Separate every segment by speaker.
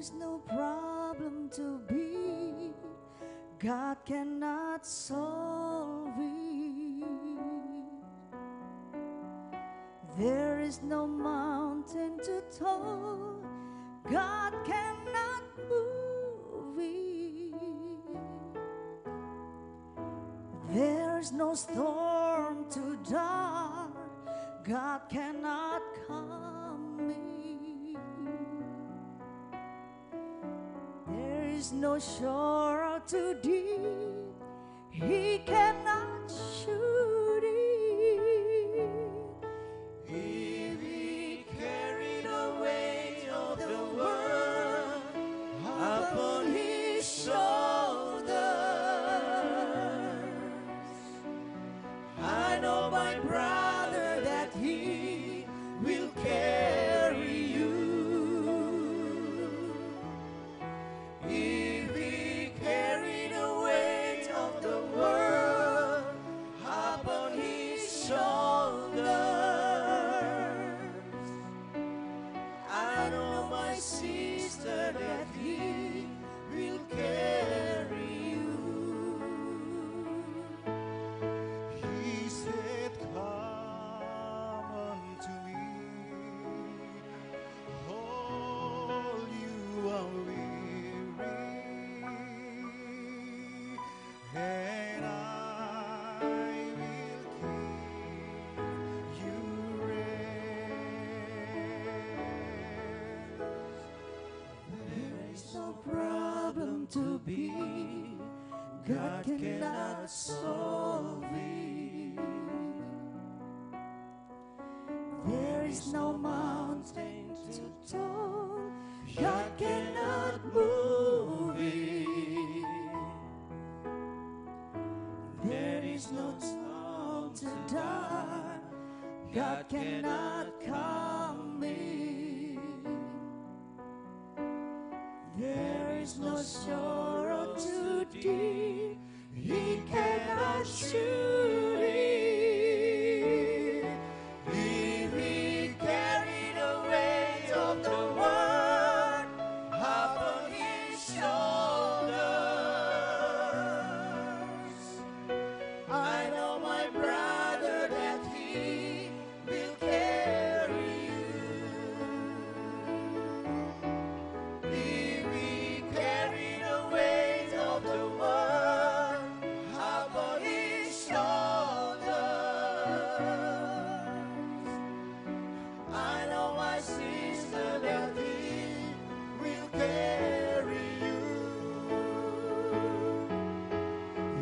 Speaker 1: is no problem to be, God cannot solve it. There is no mountain too tall, God cannot move it. There's no storm too dark, God cannot calm it. There is no shore too deep, He cannot shoot it.
Speaker 2: If He carried the weight of the world upon His shoulders, I know, my brother, that He will carry you. If He carried the weight of the world upon His shoulders, I know, my sister, that He will carry you. He said, "Come unto me, all you are weary, and I will give you rest." There is no problem to be, God cannot solve it.
Speaker 1: There is no mountain too tall, God cannot move it. There is no storm too dark, God cannot calm it. There is no shore too deep, He cannot shoot it.
Speaker 2: If He carried the weight of the world upon His shoulders, I know, my brother, that He will carry you. If He carried the weight of the world upon His shoulders, I know, my sister, that He will carry you.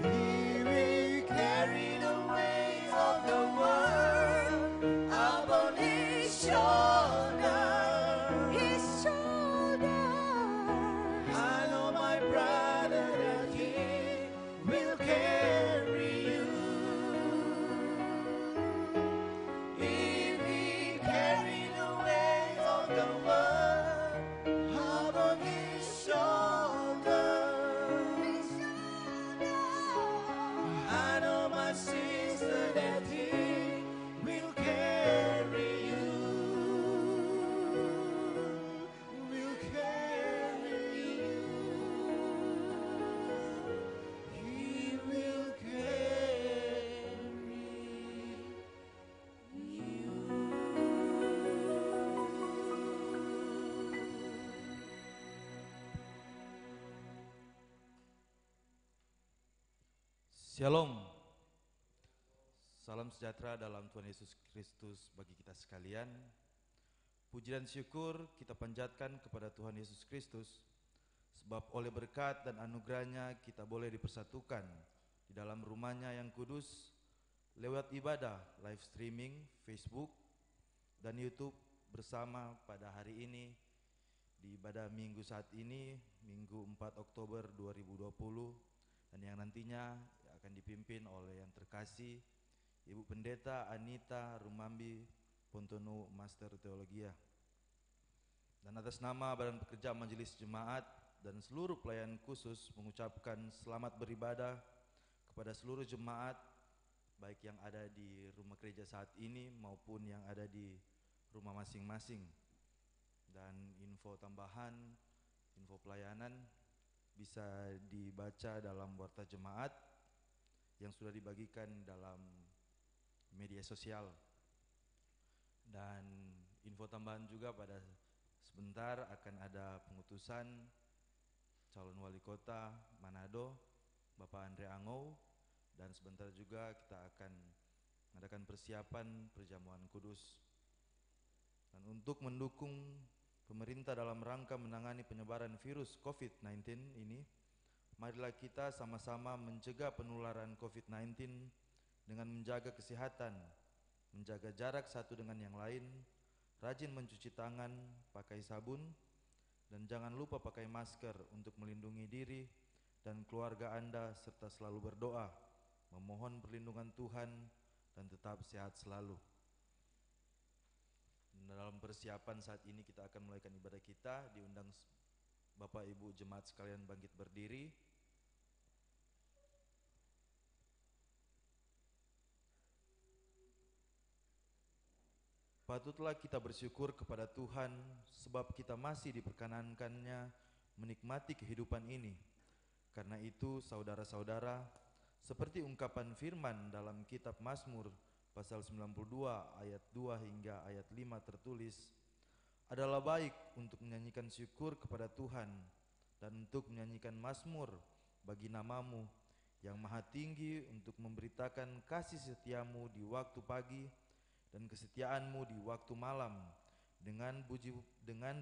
Speaker 2: He will carry the weight of the world upon His shoulders.
Speaker 1: His shoulder.
Speaker 2: I know, my brother, that He will carry you. If He carried the weight of the world upon His shoulders, I know, my sister, that He will carry you. Will carry you. He will carry
Speaker 3: Shalom. Salam sejahtera dalam Tuhan Yesus Kristus bagi kita sekalian. Puji dan syukur kita panjatkan kepada Tuhan Yesus Kristus, sebab oleh berkat dan anugerahnya kita boleh dipersatukan di dalam rumahnya yang kudus lewat ibadah live streaming Facebook dan YouTube bersama pada hari ini di ibadah minggu saat ini, Minggu 4 Oktober 2020, dan yang nantinya akan dipimpin oleh yang terkasih Ibu Pendeta Anita Rumambi Pontono Master Teologia. Dan atas nama Badan Pekerja Majelis Jemaat dan seluruh pelayan khusus mengucapkan selamat beribadah kepada seluruh jemaat, baik yang ada di rumah gereja saat ini maupun yang ada di rumah masing-masing. Dan info tambahan info pelayanan bisa dibaca dalam warta jemaat yang sudah dibagikan dalam media sosial. Dan info tambahan juga pada sebentar akan ada pengutusan calon wali kota Manado, Bapak Andre Angou, dan sebentar juga kita akan mengadakan persiapan perjamuan kudus. Dan untuk mendukung pemerintah dalam rangka menangani penyebaran virus COVID-19 ini, marilah kita sama-sama mencegah penularan COVID-19 dengan menjaga kesehatan, menjaga jarak satu dengan yang lain, rajin mencuci tangan, pakai sabun, dan jangan lupa pakai masker untuk melindungi diri dan keluarga Anda, serta selalu berdoa, memohon perlindungan Tuhan, dan tetap sehat selalu. Dalam persiapan saat ini kita akan mulaikan ibadah kita, diundang Bapak Ibu jemaat sekalian bangkit berdiri. Patutlah kita bersyukur kepada Tuhan sebab kita masih diperkenankannya menikmati kehidupan ini. Karena itu saudara-saudara, seperti ungkapan firman dalam kitab Mazmur pasal 92 ayat 2 hingga ayat 5 tertulis, adalah baik untuk menyanyikan syukur kepada Tuhan dan untuk menyanyikan mazmur bagi namamu yang maha tinggi, untuk memberitakan kasih setiamu di waktu pagi dan kesetiaanmu di waktu malam, dengan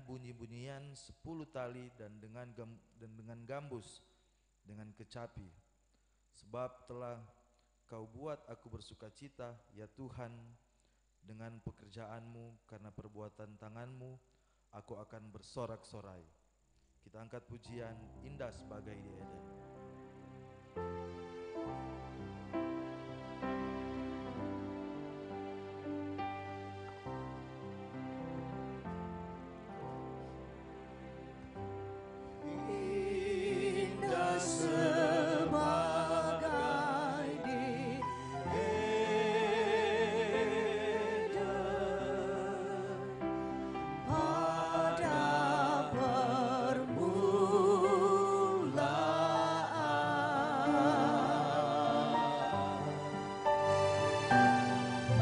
Speaker 3: bunyi-bunyian 10 tali dan dengan gambus, dengan kecapi. Sebab telah Kau buat aku bersukacita, ya Tuhan, dengan pekerjaanmu, karena perbuatan tanganmu aku akan bersorak-sorai. Kita angkat pujian indah sebagai di Eden.
Speaker 2: Indah sebagai di Eden pada permulaan,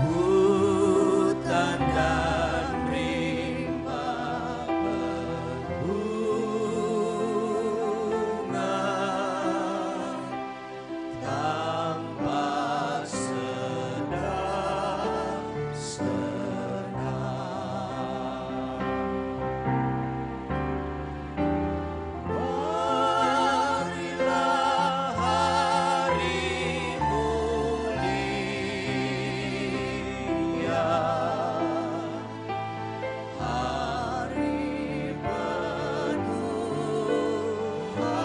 Speaker 2: hutan dan rimba berbunga, tampak sedang senang. Marilah hari mulia, hari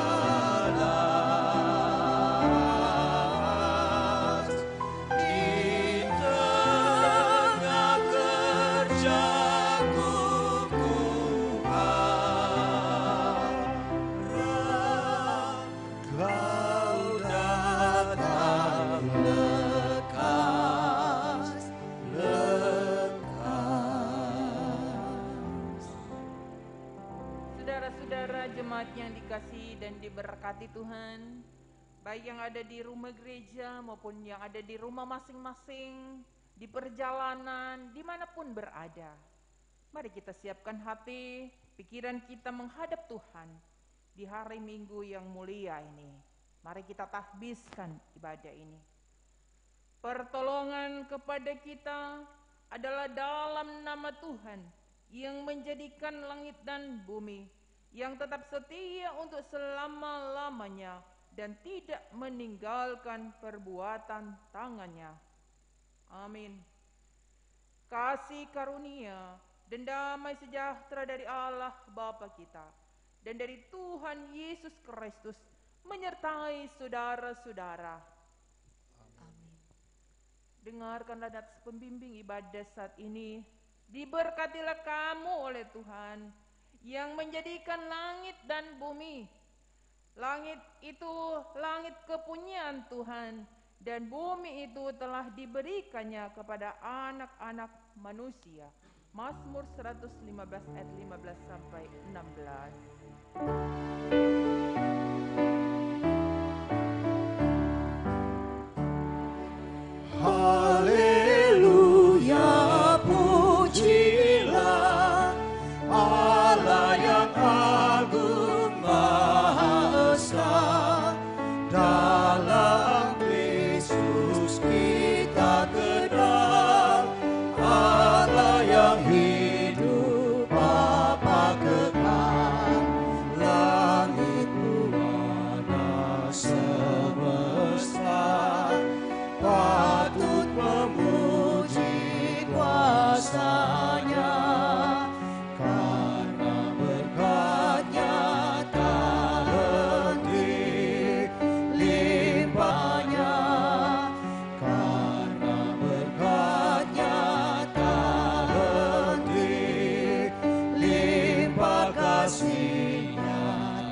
Speaker 2: penuh halas, di tengah kerja kukuharap Kau datang lekas, lekas.
Speaker 4: Saudara-saudara jemaat yang dikasihi dan diberkati Tuhan, baik yang ada di rumah gereja maupun yang ada di rumah masing-masing, di perjalanan, dimanapun berada. Mari kita siapkan hati, pikiran kita menghadap Tuhan di hari Minggu yang mulia ini. Mari kita tahbiskan ibadah ini. Pertolongan kepada kita adalah dalam nama Tuhan yang menjadikan langit dan bumi, yang tetap setia untuk selama-lamanya dan tidak meninggalkan perbuatan tangannya. Amin. Kasih karunia dan damai sejahtera dari Allah Bapa kita dan dari Tuhan Yesus Kristus menyertai saudara-saudara. Amin. Dengarkanlah nats pembimbing ibadah saat ini. Diberkatilah kamu oleh Tuhan yang menjadikan langit dan bumi. Langit itu langit kepunyaan Tuhan, dan bumi itu telah diberikannya kepada anak-anak manusia. Mazmur 115 ayat 15 sampai 16.
Speaker 2: Haleluya, pujilah Allah yang agung maha esa. Dalam Kristus kita kenal Allah yang hidup, Bapa kekal. Langit buana semesta patut memuji kuasa-Nya, karena berkat-Nya tak henti limpahnya, karena berkat-Nya tak henti limpah kasih-Nya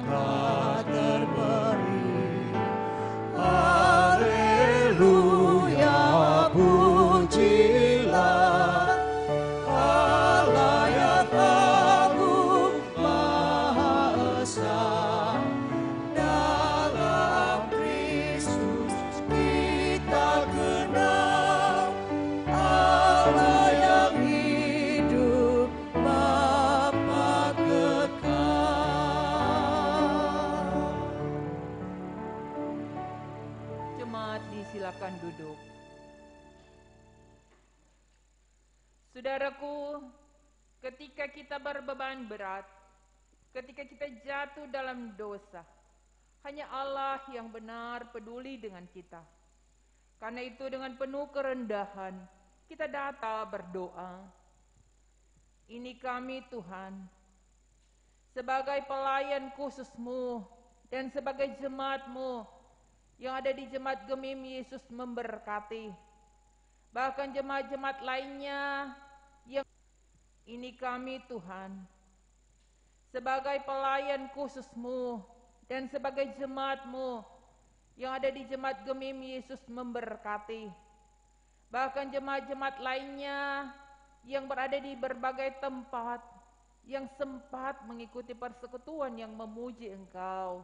Speaker 2: tak terberi. Haleluya, pujilah Allah yang agung maha esa. Dalam Kristus kita kenal Allah yang hidup, Bapa kekal.
Speaker 4: Jemaat disilakan duduk. Saudaraku, ketika kita berbeban berat, ketika kita jatuh dalam dosa, hanya Allah yang benar peduli dengan kita. Karena itu dengan penuh kerendahan, kita datang berdoa. Ini kami Tuhan, sebagai pelayan khusus-Mu dan sebagai jemaat-Mu yang ada di Jemaat Gemim Yesus memberkati. Bahkan jemaat-jemaat lainnya yang ini kami Tuhan, sebagai pelayan khusus-Mu dan sebagai jemaat-Mu yang ada di Jemaat Gemim Yesus memberkati. Bahkan jemaat-jemaat lainnya yang berada di berbagai tempat yang sempat mengikuti persekutuan yang memuji Engkau.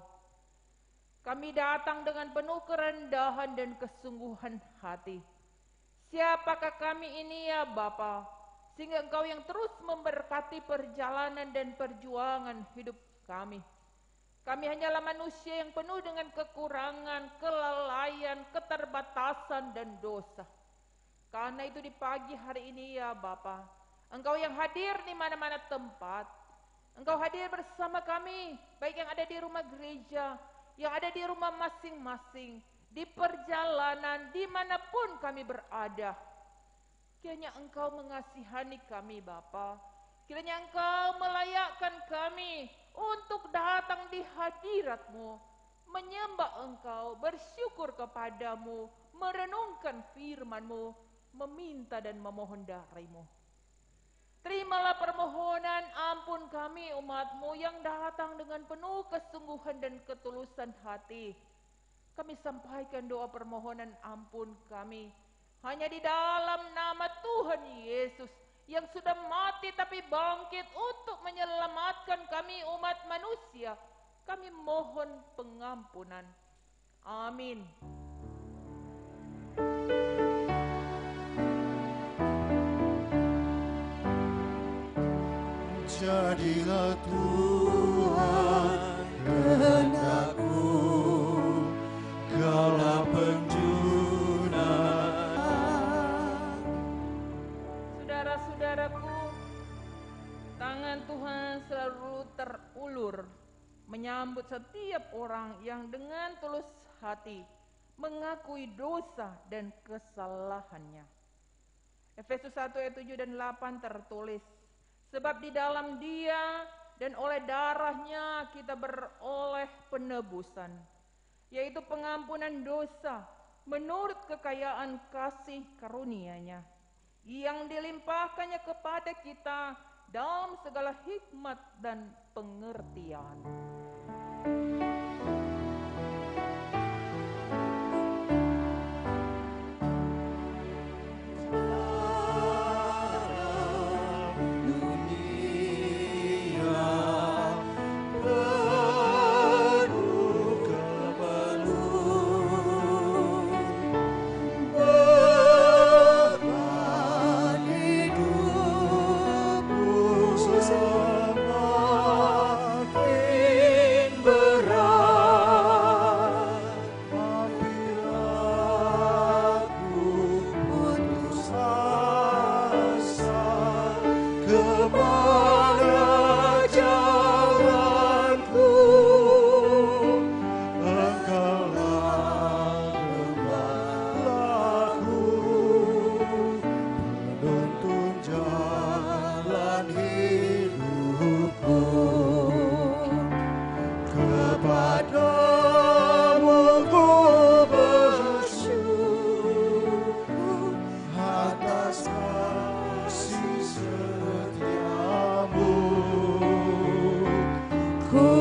Speaker 4: Kami datang dengan penuh kerendahan dan kesungguhan hati. Siapakah kami ini ya Bapa, sehingga Engkau yang terus memberkati perjalanan dan perjuangan hidup kami. Kami hanyalah manusia yang penuh dengan kekurangan, kelalaian, keterbatasan, dan dosa. Karena itu di pagi hari ini ya Bapa, Engkau yang hadir di mana-mana tempat. Engkau hadir bersama kami, baik yang ada di rumah gereja, yang ada di rumah masing-masing, di perjalanan, dimanapun kami berada. Kiranya Engkau mengasihani kami Bapa. Kiranya Engkau melayakkan kami untuk datang di hadirat-Mu, menyembah Engkau, bersyukur kepadamu, merenungkan firman-Mu, meminta dan memohon dari-Mu. Terimalah permohonan ampun kami umat-Mu yang datang dengan penuh kesungguhan dan ketulusan hati. Kami sampaikan doa permohonan ampun kami hanya di dalam nama Tuhan Yesus yang sudah mati tapi bangkit untuk menyelamatkan kami umat manusia. Kami mohon pengampunan. Amin.
Speaker 2: Jadilah Tuhan kehendak-Mu, Kaulah penjuna.
Speaker 4: Saudara-saudaraku, tangan Tuhan selalu terulur menyambut setiap orang yang dengan tulus hati mengakui dosa dan kesalahannya. Efesus 1 ayat 7 dan 8 tertulis, sebab di dalam Dia dan oleh darahnya kita beroleh penebusan, yaitu pengampunan dosa menurut kekayaan kasih karunia-Nya yang dilimpahkannya kepada kita dalam segala hikmat dan pengertian.
Speaker 2: Dunia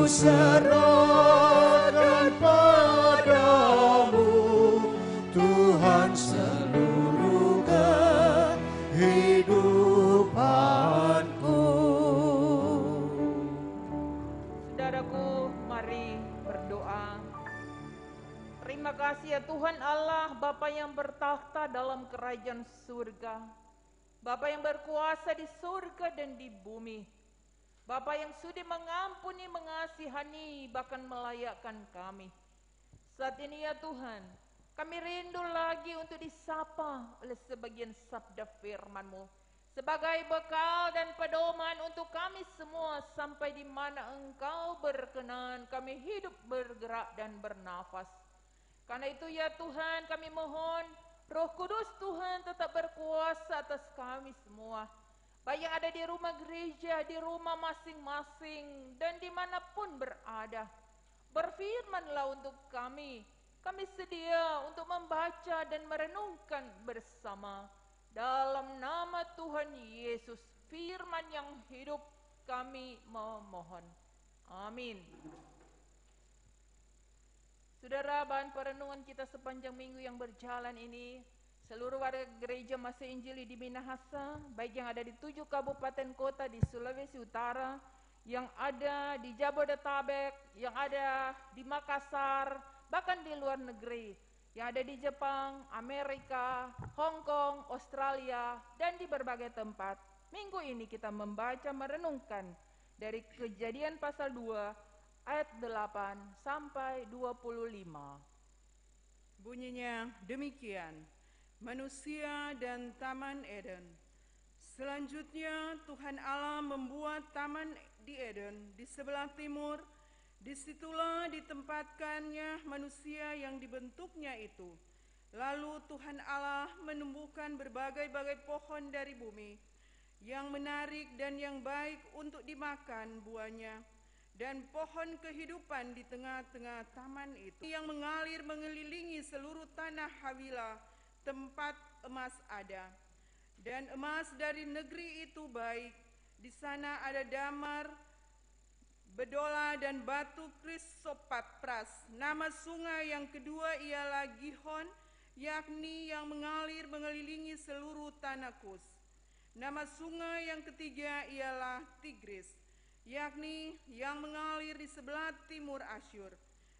Speaker 1: serahkan padamu, Tuhan, seluruh kehidupanku.
Speaker 4: Saudaraku, mari berdoa. Terima kasih ya Tuhan Allah, Bapa yang bertakhta dalam kerajaan surga, Bapa yang berkuasa di surga dan di bumi, Bapa yang sudi mengampuni, mengasihani, bahkan melayakkan kami. Saat ini ya Tuhan, kami rindu lagi untuk disapa oleh sebagian sabda firman-Mu sebagai bekal dan pedoman untuk kami semua sampai di mana Engkau berkenan kami hidup, bergerak dan bernafas. Karena itu ya Tuhan, kami mohon Roh Kudus Tuhan tetap berkuasa atas kami semua, baik yang ada di rumah gereja, di rumah masing-masing, dan dimanapun berada. Berfirmanlah untuk kami. Kami sedia untuk membaca dan merenungkan bersama. Dalam nama Tuhan Yesus, firman yang hidup, kami memohon. Amin. Saudara, bahan perenungan kita sepanjang minggu yang berjalan ini, seluruh warga gereja Masih Injili di Minahasa, baik yang ada di 7 kabupaten kota di Sulawesi Utara, yang ada di Jabodetabek, yang ada di Makassar, bahkan di luar negeri, yang ada di Jepang, Amerika, Hong Kong, Australia, dan di berbagai tempat. Minggu ini kita membaca merenungkan dari Kejadian pasal 2 ayat 8 sampai 25.
Speaker 5: Bunyinya demikian, manusia dan Taman Eden. Selanjutnya Tuhan Allah membuat taman di Eden di sebelah timur. Disitulah ditempatkannya manusia yang dibentuknya itu. Lalu Tuhan Allah menumbuhkan berbagai-bagai pohon dari bumi, yang menarik dan yang baik untuk dimakan buahnya, dan pohon kehidupan di tengah-tengah taman itu, yang mengalir mengelilingi seluruh tanah Hawilah, tempat emas ada. Dan emas dari negeri itu baik. Di sana ada damar, bedola, dan batu krisopatras. Nama sungai yang kedua ialah Gihon, yakni yang mengalir mengelilingi seluruh tanah Kus. Nama sungai yang ketiga ialah Tigris, yakni yang mengalir di sebelah timur Asyur.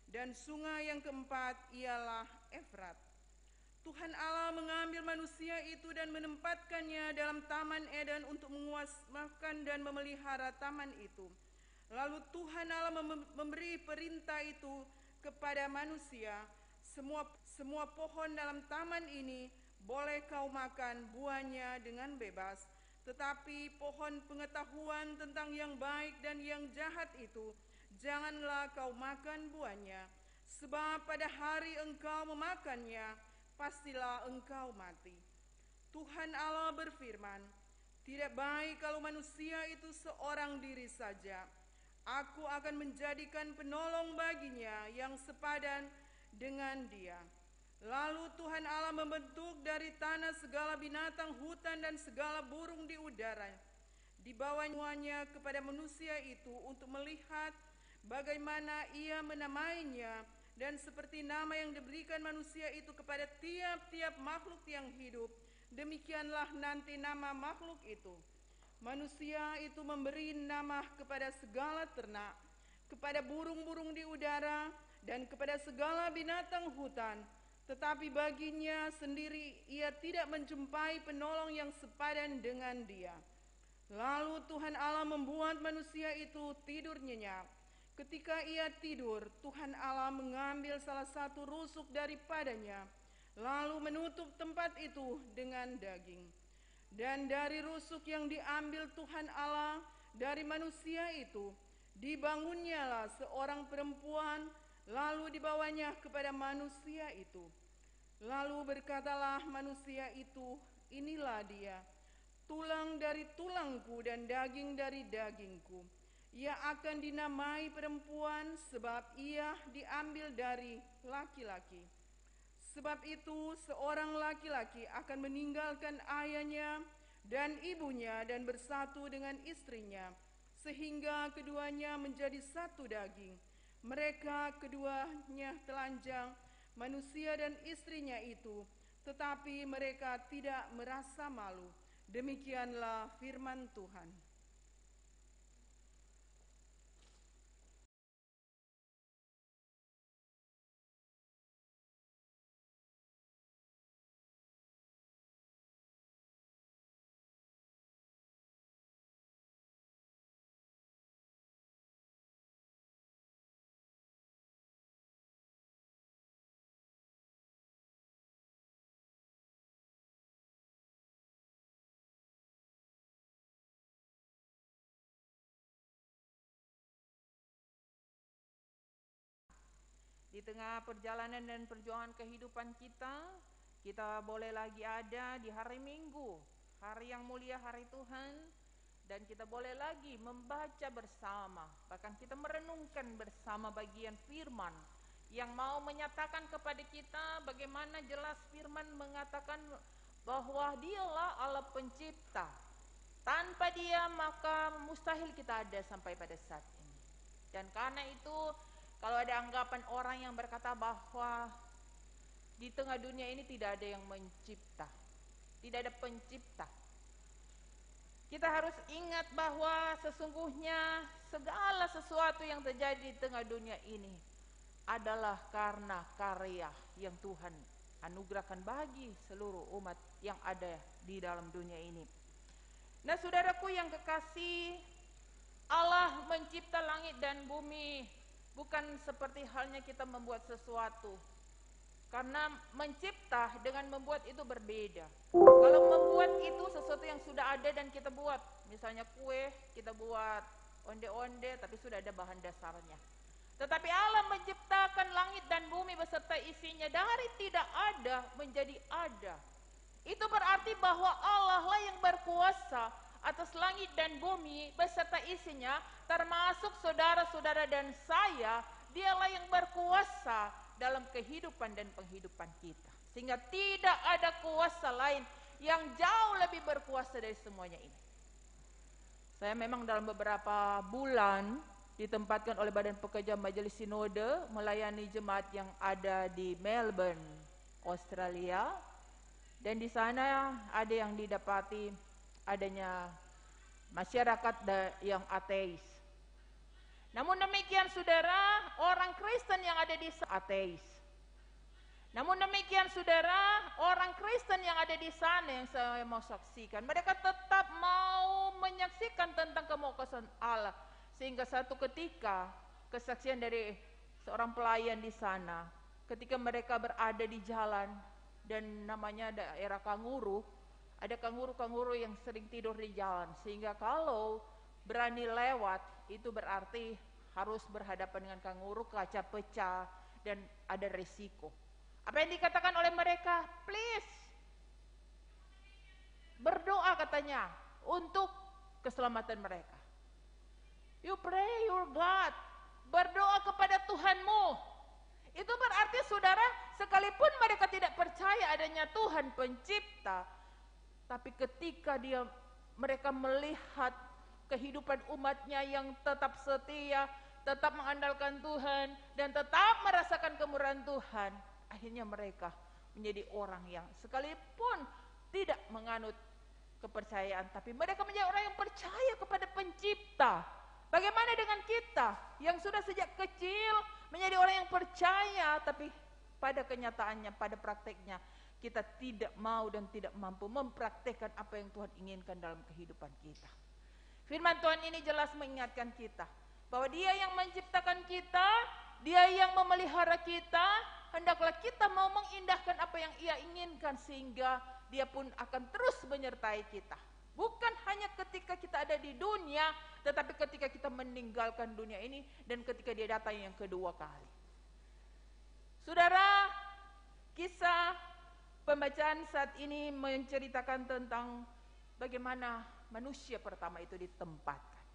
Speaker 5: Dan sungai yang keempat ialah Efrat. Tuhan Allah mengambil manusia itu dan menempatkannya dalam Taman Eden untuk menguasmakan dan memelihara taman itu. Lalu Tuhan Allah memberi perintah itu kepada manusia, semua pohon dalam taman ini boleh kau makan buahnya dengan bebas, tetapi pohon pengetahuan tentang yang baik dan yang jahat itu janganlah kau makan buahnya, sebab pada hari engkau memakannya pastilah engkau mati. Tuhan Allah berfirman, tidak baik kalau manusia itu seorang diri saja. Aku akan menjadikan penolong baginya yang sepadan dengan dia. Lalu Tuhan Allah membentuk dari tanah segala binatang hutan dan segala burung di udara. Dibawanya kepada manusia itu untuk melihat bagaimana ia menamainya, dan seperti nama yang diberikan manusia itu kepada tiap-tiap makhluk yang hidup, demikianlah nanti nama makhluk itu. Manusia itu memberi nama kepada segala ternak, kepada burung-burung di udara, dan kepada segala binatang hutan. Tetapi baginya sendiri ia tidak menjumpai penolong yang sepadan dengan dia. Lalu Tuhan Allah membuat manusia itu tidur nyenyak. Ketika ia tidur, Tuhan Allah mengambil salah satu rusuk daripadanya, lalu menutup tempat itu dengan daging. Dan dari rusuk yang diambil Tuhan Allah dari manusia itu, dibangunnyalah seorang perempuan, lalu dibawanya kepada manusia itu. Lalu berkatalah manusia itu, inilah dia, tulang dari tulangku dan daging dari dagingku. Ia akan dinamai perempuan sebab ia diambil dari laki-laki. Sebab itu seorang laki-laki akan meninggalkan ayahnya dan ibunya dan bersatu dengan istrinya, sehingga keduanya menjadi satu daging. Mereka keduanya telanjang, manusia dan istrinya itu, tetapi mereka tidak merasa malu. Demikianlah firman Tuhan.
Speaker 4: Di tengah perjalanan dan perjuangan kehidupan kita boleh lagi ada di hari Minggu, hari yang mulia, hari Tuhan, dan kita boleh lagi membaca bersama, bahkan kita merenungkan bersama bagian firman yang mau menyatakan kepada kita bagaimana jelas firman mengatakan bahwa Dialah Allah pencipta. Tanpa Dia maka mustahil kita ada sampai pada saat ini. Dan karena itu, kalau ada anggapan orang yang berkata bahwa di tengah dunia ini tidak ada yang mencipta, tidak ada pencipta, kita harus ingat bahwa sesungguhnya segala sesuatu yang terjadi di tengah dunia ini adalah karena karya yang Tuhan anugerahkan bagi seluruh umat yang ada di dalam dunia ini. Nah, saudaraku yang kekasih, Allah mencipta langit dan bumi bukan seperti halnya kita membuat sesuatu. Karena mencipta dengan membuat itu berbeda. Kalau membuat itu sesuatu yang sudah ada dan kita buat, misalnya kue, kita buat onde-onde tapi sudah ada bahan dasarnya. Tetapi Allah menciptakan langit dan bumi beserta isinya dari tidak ada menjadi ada. Itu berarti bahwa Allah lah yang berkuasa atas langit dan bumi beserta isinya, termasuk saudara-saudara dan saya. Dialah yang berkuasa dalam kehidupan dan penghidupan kita, sehingga tidak ada kuasa lain yang jauh lebih berkuasa dari semuanya ini. Saya memang dalam beberapa bulan ditempatkan oleh Badan Pekerja Majelis Sinode melayani jemaat yang ada di Melbourne, Australia. Dan di sana ada yang didapati adanya masyarakat yang ateis. Namun demikian saudara, orang Kristen yang ada di sana ateis. Namun demikian saudara, orang Kristen yang ada di sana yang saya mau saksikan, mereka tetap mau menyaksikan tentang kemauan Allah. Sehingga satu ketika kesaksian dari seorang pelayan di sana, ketika mereka berada di jalan dan namanya daerah kanguru, ada kanguru-kanguru yang sering tidur di jalan, sehingga kalau berani lewat itu berarti harus berhadapan dengan kanguru, kaca pecah dan ada resiko. Apa yang dikatakan oleh mereka? Please, berdoa katanya untuk keselamatan mereka. You pray your God, berdoa kepada Tuhanmu. Itu berarti saudara, sekalipun mereka tidak percaya adanya Tuhan pencipta, tapi ketika mereka melihat kehidupan umatnya yang tetap setia, tetap mengandalkan Tuhan, dan tetap merasakan kemurahan Tuhan, akhirnya mereka menjadi orang yang sekalipun tidak menganut kepercayaan, tapi mereka menjadi orang yang percaya kepada pencipta. Bagaimana dengan kita yang sudah sejak kecil menjadi orang yang percaya, tapi pada kenyataannya, pada prakteknya kita tidak mau dan tidak mampu mempraktekkan apa yang Tuhan inginkan dalam kehidupan kita. Firman Tuhan ini jelas mengingatkan kita bahwa Dia yang menciptakan kita, Dia yang memelihara kita, hendaklah kita mau mengindahkan apa yang Ia inginkan, sehingga Dia pun akan terus menyertai kita. Bukan hanya ketika kita ada di dunia, tetapi ketika kita meninggalkan dunia ini dan ketika Dia datang yang kedua kali. Saudara, kisah pembacaan saat ini menceritakan tentang bagaimana manusia pertama itu ditempatkan.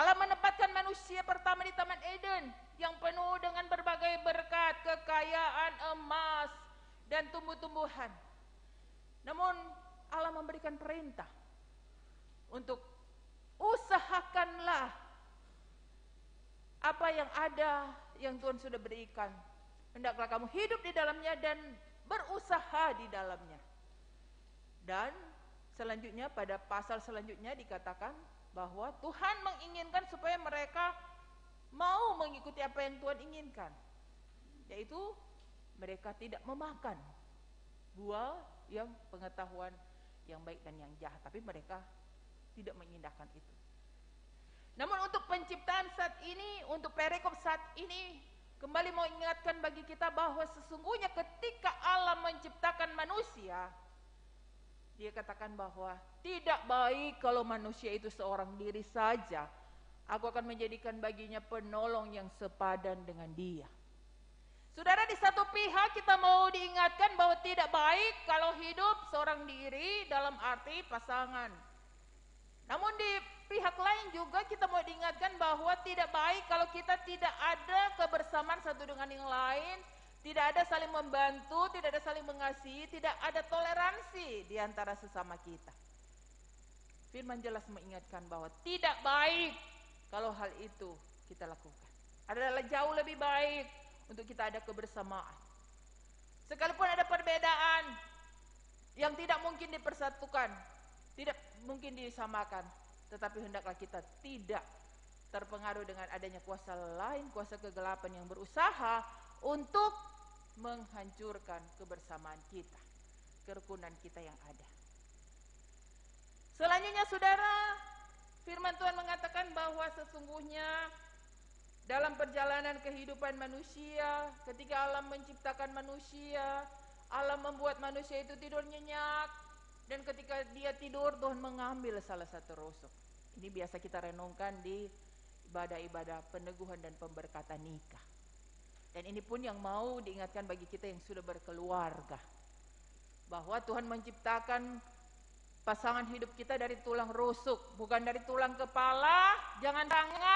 Speaker 4: Allah menempatkan manusia pertama di Taman Eden yang penuh dengan berbagai berkat, kekayaan, emas, dan tumbuh-tumbuhan. Namun Allah memberikan perintah untuk usahakanlah apa yang ada yang Tuhan sudah berikan. Hendaklah kamu hidup di dalamnya dan berusaha di dalamnya. Dan selanjutnya pada pasal selanjutnya dikatakan bahwa Tuhan menginginkan supaya mereka mau mengikuti apa yang Tuhan inginkan, yaitu mereka tidak memakan buah yang pengetahuan yang baik dan yang jahat, tapi mereka tidak mengindahkan itu. Namun untuk penciptaan saat ini, untuk perikop saat ini, kembali mau ingatkan bagi kita bahwa sesungguhnya ketika Allah menciptakan manusia, Dia katakan bahwa tidak baik kalau manusia itu seorang diri saja. Aku akan menjadikan baginya penolong yang sepadan dengan dia. Saudara, di satu pihak kita mau diingatkan bahwa tidak baik kalau hidup seorang diri dalam arti pasangan. Namun di pihak lain juga kita mau diingatkan bahwa tidak baik kalau kita tidak ada kebersamaan satu dengan yang lain, tidak ada saling membantu, tidak ada saling mengasihi, tidak ada toleransi di antara sesama kita. Firman jelas mengingatkan bahwa tidak baik kalau hal itu kita lakukan. Adalah jauh lebih baik untuk kita ada kebersamaan. Sekalipun ada perbedaan yang tidak mungkin dipersatukan, tidak mungkin disamakan, tetapi hendaklah kita tidak terpengaruh dengan adanya kuasa lain, kuasa kegelapan yang berusaha untuk menghancurkan kebersamaan kita, kerukunan kita yang ada. Selanjutnya saudara, firman Tuhan mengatakan bahwa sesungguhnya dalam perjalanan kehidupan manusia, ketika Allah menciptakan manusia, Allah membuat manusia itu tidur nyenyak, dan ketika dia tidur Tuhan mengambil salah satu rusuk. Ini biasa kita renungkan di ibadah-ibadah peneguhan dan pemberkatan nikah. Dan ini pun yang mau diingatkan bagi kita yang sudah berkeluarga, bahwa Tuhan menciptakan pasangan hidup kita dari tulang rusuk, bukan dari tulang kepala. Jangan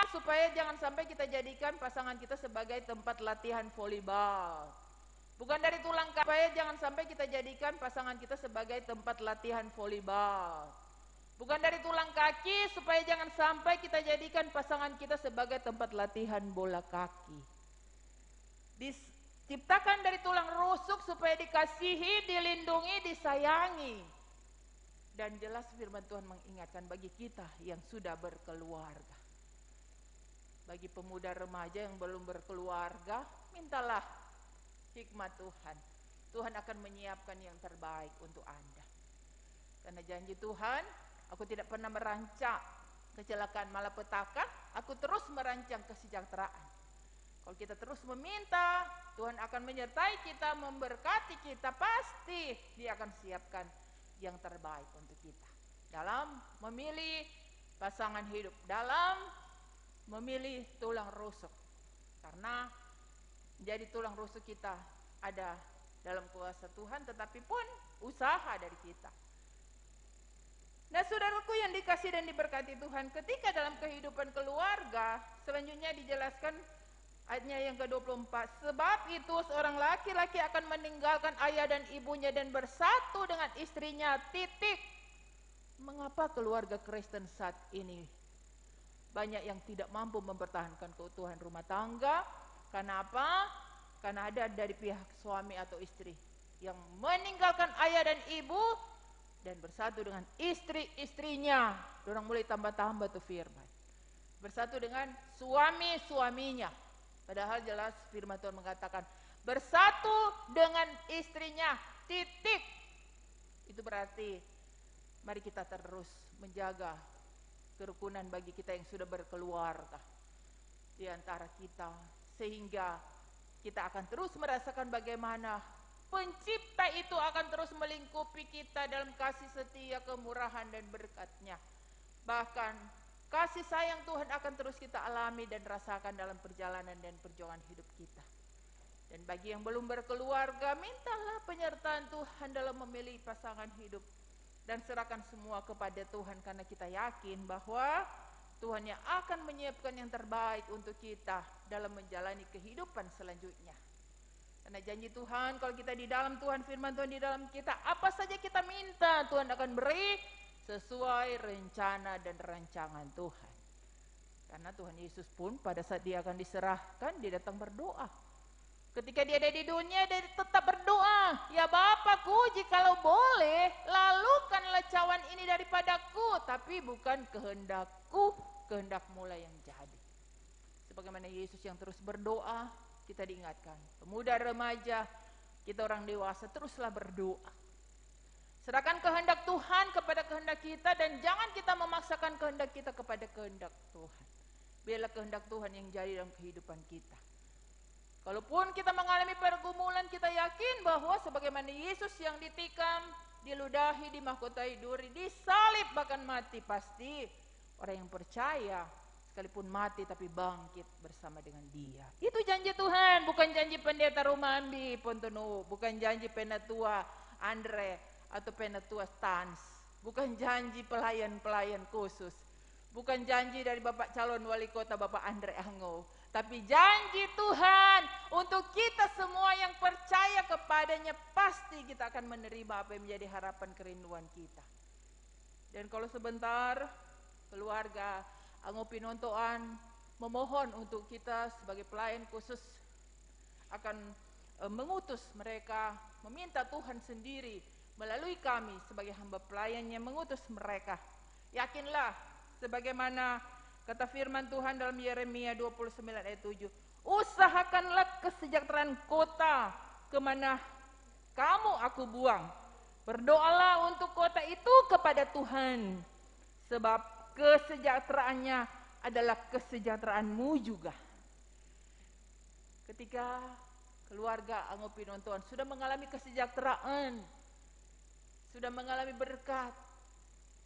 Speaker 4: supaya jangan sampai kita jadikan pasangan kita sebagai tempat latihan volleyball. Bukan dari tulang kaki, supaya jangan sampai kita jadikan pasangan kita sebagai tempat latihan volleyball. Bukan dari tulang kaki, supaya jangan sampai kita jadikan pasangan kita sebagai tempat latihan bola kaki. Diciptakan dari tulang rusuk supaya dikasihi, dilindungi, disayangi. Dan jelas firman Tuhan mengingatkan bagi kita yang sudah berkeluarga. Bagi pemuda remaja yang belum berkeluarga, mintalah hikmat Tuhan. Tuhan akan menyiapkan yang terbaik untuk Anda. Karena janji Tuhan, aku tidak pernah merancang kecelakaan malapetaka, aku terus merancang kesejahteraan. Kalau kita terus meminta, Tuhan akan menyertai kita, memberkati kita, pasti Dia akan siapkan yang terbaik untuk kita. Dalam memilih pasangan hidup, dalam memilih tulang rusuk. Karena jadi tulang rusuk kita ada dalam kuasa Tuhan, tetapi pun usaha dari kita. Nah saudaraku yang dikasih dan diberkati Tuhan, ketika dalam kehidupan keluarga, selanjutnya dijelaskan ayatnya yang ke-24, sebab itu seorang laki-laki akan meninggalkan ayah dan ibunya dan bersatu dengan istrinya, titik. Mengapa keluarga Kristen saat ini banyak yang tidak mampu mempertahankan keutuhan rumah tangga? Karena apa? Karena ada dari pihak suami atau istri yang meninggalkan ayah dan ibu dan bersatu dengan istri-istrinya. Orang mulai tambah-tambah tuh firman. Bersatu dengan suami-suaminya. Padahal jelas firman Tuhan mengatakan bersatu dengan istrinya, titik. Itu berarti mari kita terus menjaga kerukunan bagi kita yang sudah berkeluarga di antara kita, sehingga kita akan terus merasakan bagaimana Pencipta itu akan terus melingkupi kita dalam kasih setia, kemurahan dan berkat-Nya. Bahkan kasih sayang Tuhan akan terus kita alami dan rasakan dalam perjalanan dan perjuangan hidup kita. Dan bagi yang belum berkeluarga, mintalah penyertaan Tuhan dalam memilih pasangan hidup. Dan serahkan semua kepada Tuhan, karena kita yakin bahwa Tuhan yang akan menyiapkan yang terbaik untuk kita dalam menjalani kehidupan selanjutnya. Karena janji Tuhan, kalau kita di dalam Tuhan, firman Tuhan di dalam kita, apa saja kita minta Tuhan akan beri sesuai rencana dan rancangan Tuhan. Karena Tuhan Yesus pun pada saat dia akan diserahkan, dia datang berdoa. Ketika dia ada di dunia, dia tetap berdoa. Ya Bapakku, jikalau boleh, lalukanlah cawan ini daripadaku. Tapi bukan kehendakku, kehendakmu lah yang jadi. Sebagaimana Yesus yang terus berdoa, kita diingatkan. Pemuda, remaja, kita orang dewasa, teruslah berdoa. Serahkan kehendak Tuhan kepada kehendak kita, dan jangan kita memaksakan kehendak kita kepada kehendak Tuhan. Biarlah kehendak Tuhan yang jadi dalam kehidupan kita. Kalaupun kita mengalami pergumulan, kita yakin bahwa sebagaimana Yesus yang ditikam, diludahi, dimahkotai duri, disalib bahkan mati, pasti orang yang percaya sekalipun mati tapi bangkit bersama dengan Dia. Itu janji Tuhan, bukan janji pendeta Rumambi Pontonu, bukan janji penatua Andre atau penatua Stans, bukan janji pelayan-pelayan khusus, bukan janji dari Bapak calon wali kota Bapak Andre Ango, tapi janji Tuhan untuk kita semua yang percaya kepadanya, pasti kita akan menerima apa yang menjadi harapan kerinduan kita. Dan kalau sebentar keluarga Ango Pinontoan memohon untuk kita sebagai pelayan khusus akan mengutus mereka, meminta Tuhan sendiri melalui kami sebagai hamba pelayannya mengutus mereka. Yakinlah sebagaimana kata firman Tuhan dalam Yeremia 29 ayat 7. Usahakanlah kesejahteraan kota kemana kamu aku buang. Berdoalah untuk kota itu kepada Tuhan. Sebab kesejahteraannya adalah kesejahteraanmu juga. Ketika keluarga Ango Pinontoan sudah mengalami kesejahteraan, sudah mengalami berkat,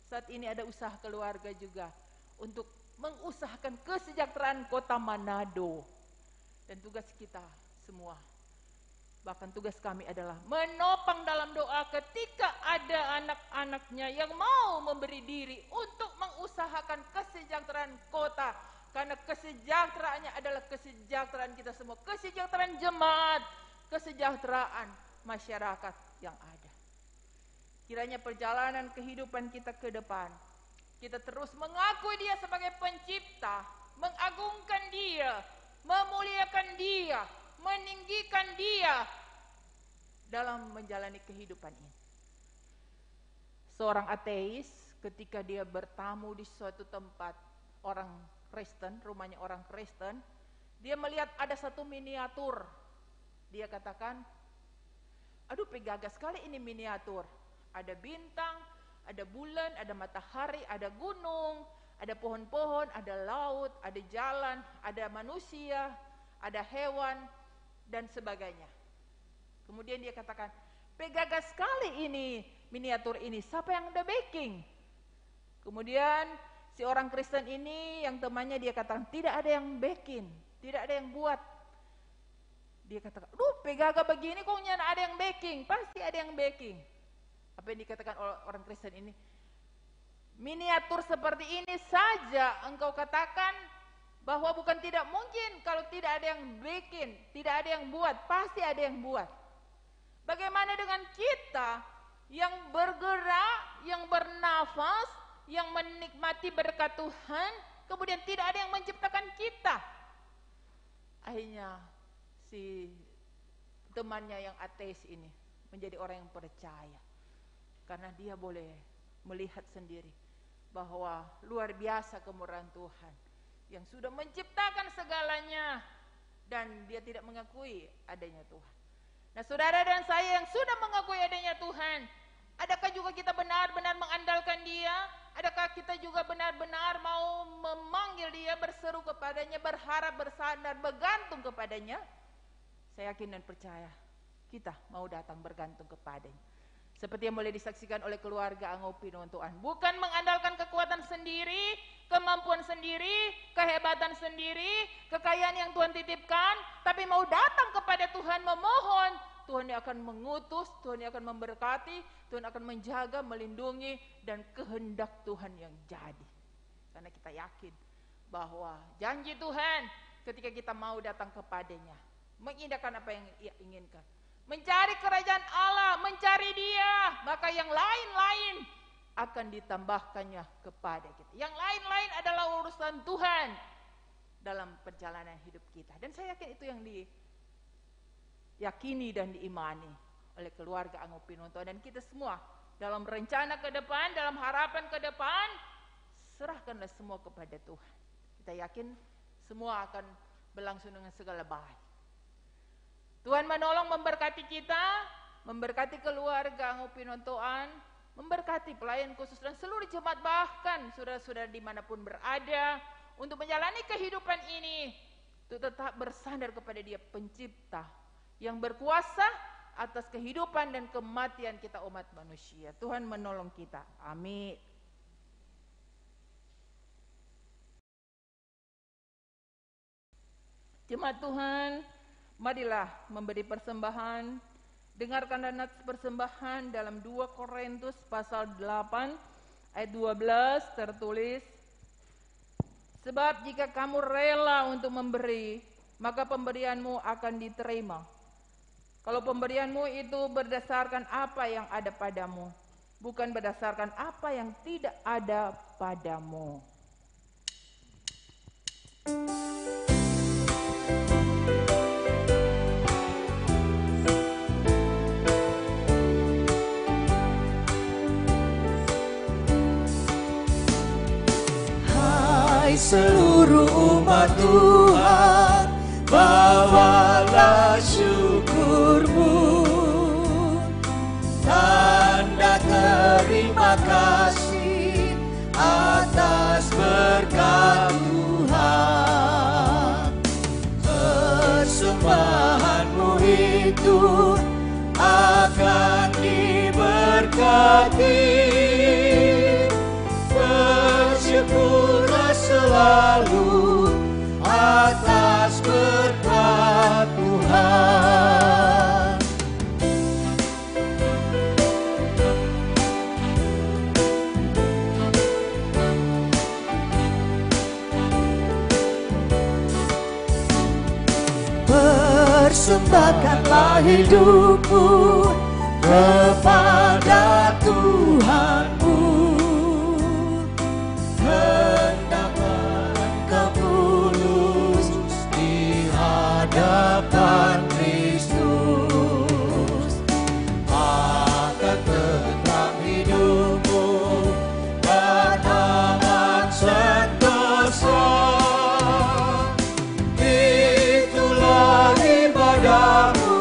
Speaker 4: saat ini ada usaha keluarga juga untuk mengusahakan kesejahteraan kota Manado. Dan tugas kita semua, bahkan tugas kami adalah menopang dalam doa ketika ada anak-anaknya yang mau memberi diri untuk mengusahakan kesejahteraan kota. Karena kesejahteraannya adalah kesejahteraan kita semua, kesejahteraan jemaat, kesejahteraan masyarakat yang ada. Kiranya perjalanan kehidupan kita ke depan, kita terus mengakui Dia sebagai pencipta, mengagungkan Dia, memuliakan Dia, meninggikan Dia dalam menjalani kehidupan ini. Seorang ateis ketika dia bertamu di suatu tempat orang Kristen, rumahnya orang Kristen, dia melihat ada satu miniatur. Dia katakan, aduh pegagas sekali ini miniatur. Ada bintang, ada bulan, ada matahari, ada gunung, ada pohon-pohon, ada laut, ada jalan, ada manusia, ada hewan, dan sebagainya. Kemudian dia katakan, pegagas sekali ini miniatur ini, siapa yang udah baking? Kemudian si orang Kristen ini yang temannya dia katakan, tidak ada yang baking, tidak ada yang buat. Dia katakan, aduh pegaga begini kok nyana ada yang baking, pasti ada yang baking. Apa yang dikatakan orang Kristen ini? Miniatur seperti ini saja engkau katakan bahwa bukan tidak mungkin kalau tidak ada yang bikin, tidak ada yang buat, pasti ada yang buat. Bagaimana dengan kita yang bergerak, yang bernafas, yang menikmati berkat Tuhan, kemudian tidak ada yang menciptakan kita? Akhirnya si temannya yang ateis ini menjadi orang yang percaya. Karena dia boleh melihat sendiri bahwa luar biasa kemurahan Tuhan yang sudah menciptakan segalanya dan dia tidak mengakui adanya Tuhan. Nah saudara dan saya yang sudah mengakui adanya Tuhan, adakah juga kita benar-benar mengandalkan Dia? Adakah kita juga benar-benar mau memanggil Dia, berseru kepadanya, berharap, bersandar, bergantung kepadanya? Saya yakin dan percaya kita mau datang bergantung kepadanya. Seperti yang boleh disaksikan oleh keluarga Ango Pinontoan. Bukan mengandalkan kekuatan sendiri, kemampuan sendiri, kehebatan sendiri, kekayaan yang Tuhan titipkan, tapi mau datang kepada Tuhan memohon. Tuhan yang akan mengutus, Tuhan yang akan memberkati, Tuhan akan menjaga, melindungi, dan kehendak Tuhan yang jadi. Karena kita yakin bahwa janji Tuhan ketika kita mau datang kepadanya, mengindahkan apa yang Ia inginkan, mencari kerajaan Allah, mencari Dia, maka yang lain-lain akan ditambahkannya kepada kita. Yang lain-lain adalah urusan Tuhan dalam perjalanan hidup kita. Dan saya yakin itu yang diyakini dan diimani oleh keluarga Anggo Pinonto dan kita semua. Dalam rencana ke depan, dalam harapan ke depan, serahkanlah semua kepada Tuhan. Kita yakin semua akan berlangsung dengan segala baik. Tuhan menolong, memberkati kita, memberkati keluarga Anggo Pinontoan, memberkati pelayan khusus dan seluruh jemaat, bahkan saudara-saudara dimanapun berada, untuk menjalani kehidupan ini, untuk tetap bersandar kepada Dia Pencipta yang berkuasa atas kehidupan dan kematian kita umat manusia. Tuhan menolong kita. Amin. Jemaat Tuhan, marilah memberi persembahan. Dengarkan dan persembahan dalam 2 Korintus pasal 8 ayat 12 tertulis, sebab jika kamu rela untuk memberi, maka pemberianmu akan diterima. Kalau pemberianmu itu berdasarkan apa yang ada padamu, bukan berdasarkan apa yang tidak ada padamu.
Speaker 1: Hai seluruh umat Tuhan, bawalah syukurmu, tanda terima kasih atas berkat Tuhan. Persembahanmu itu akan diberkati. Bersyukurlah selalu atas berkat Tuhan. Persembahkanlah hidupmu kepada Tuhanmu, hendaklah engkau tulus di hadapan Kristus. Akan tentram hidupmu dan aman sentosa. Itulah ibadahmu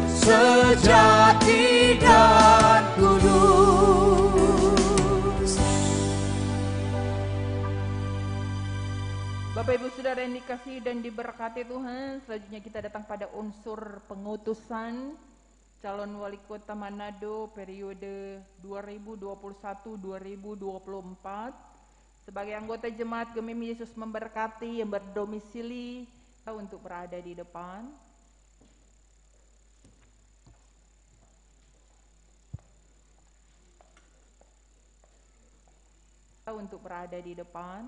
Speaker 1: sejati dan kudus.
Speaker 4: Bapak Ibu Saudara yang dikasihi dan diberkati Tuhan, selanjutnya kita datang pada unsur pengutusan calon wali kota Manado periode 2021-2024. Sebagai anggota jemaat Gemim Yesus Memberkati yang berdomisili untuk berada di depan. Untuk berada di depan.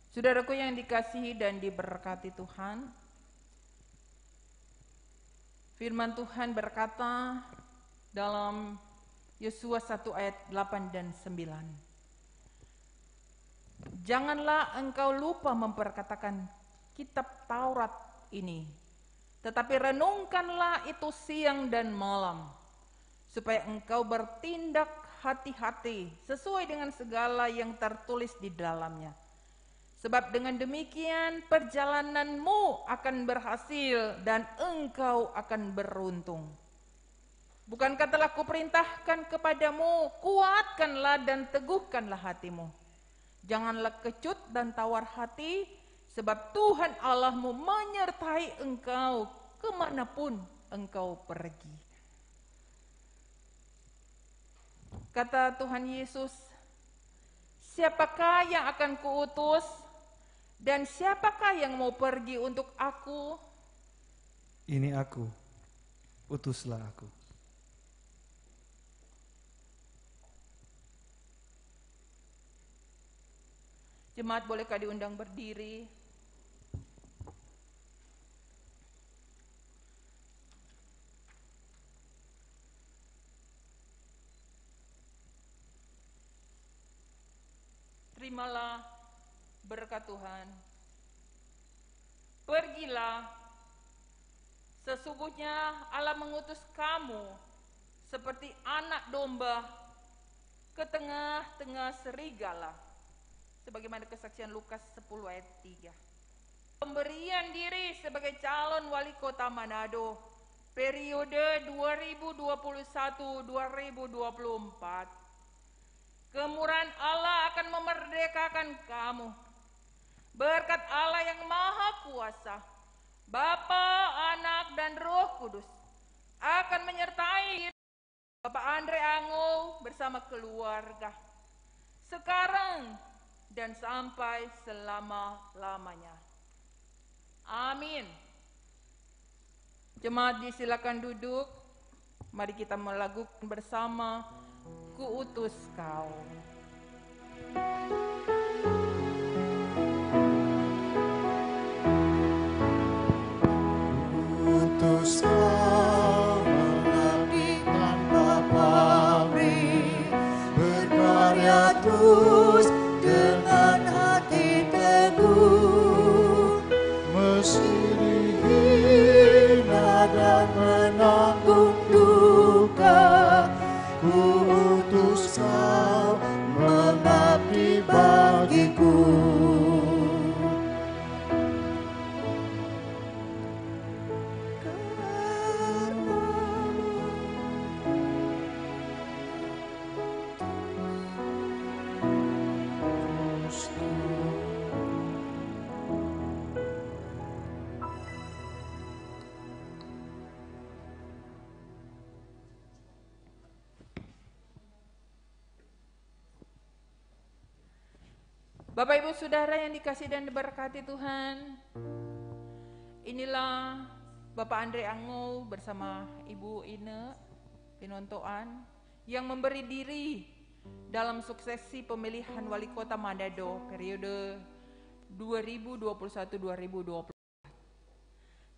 Speaker 4: Saudaraku yang dikasihi dan diberkati Tuhan, firman Tuhan berkata dalam Yosua 1 ayat 8 dan 9. Janganlah engkau lupa memperkatakan kitab Taurat ini, tetapi renungkanlah itu siang dan malam, supaya engkau bertindak hati-hati sesuai dengan segala yang tertulis di dalamnya. Sebab dengan demikian perjalananmu akan berhasil dan engkau akan beruntung. Bukankah telah kuperintahkan kepadamu, kuatkanlah dan teguhkanlah hatimu. Janganlah kecut dan tawar hati, sebab Tuhan Allahmu menyertai engkau kemanapun engkau pergi. Kata Tuhan Yesus, siapakah yang akan kuutus dan siapakah yang mau pergi untuk aku?
Speaker 6: Ini aku, utuslah aku.
Speaker 4: Jemaat bolehkah diundang berdiri? Terimalah berkat Tuhan. Pergilah, sesungguhnya Allah mengutus kamu seperti anak domba ke tengah-tengah serigala. Sebagaimana kesaksian Lukas 10 ayat 3. Pemberian diri sebagai calon wali kota Manado periode 2021-2024. Kemurahan Allah akan memerdekakan kamu. Berkat Allah yang Maha Kuasa, Bapa, Anak, dan Roh Kudus akan menyertai Bapak Andre Ango bersama keluarga sekarang dan sampai selama-lamanya. Amin. Jemaat disilakan duduk. Mari kita melakukan bersama Kuutus Kau.
Speaker 1: Kuutus Kau mengabdi tanpa pamrih, berkarya terus dengan hati teguh, meski dihina dan menanggung duka. Kuutus Kau mengabdi bagiku.
Speaker 4: Bapak Ibu Saudara yang dikasihi dan diberkati Tuhan, inilah Bapak Andre Ango bersama Ibu Ine Pinontoan yang memberi diri dalam suksesi pemilihan wali kota Manado periode 2021-2024.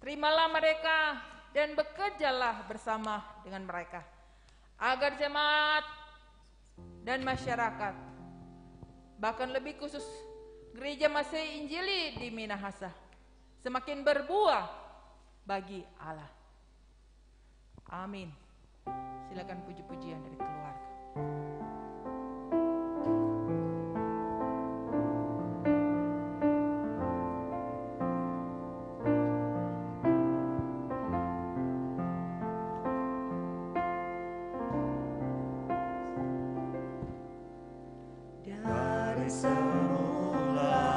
Speaker 4: Terimalah mereka dan bekerjalah bersama dengan mereka agar jemaat dan masyarakat, bahkan lebih khusus Gereja Masih Injili di Minahasa, semakin berbuah bagi Allah. Amin. Silakan puji-pujian dari keluarga.
Speaker 1: Semula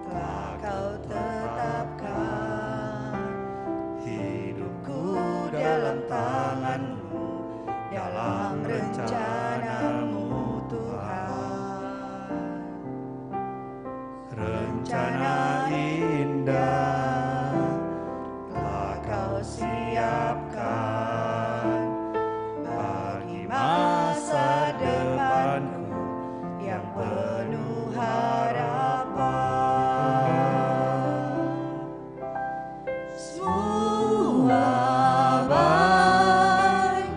Speaker 1: telah Kau tetapkan hidupku dalam tangan-Mu, dalam rencana-Mu Tuhan. Rencana indah telah Kau siapkan bagi masa depanku yang penuh harapan. Semua baik,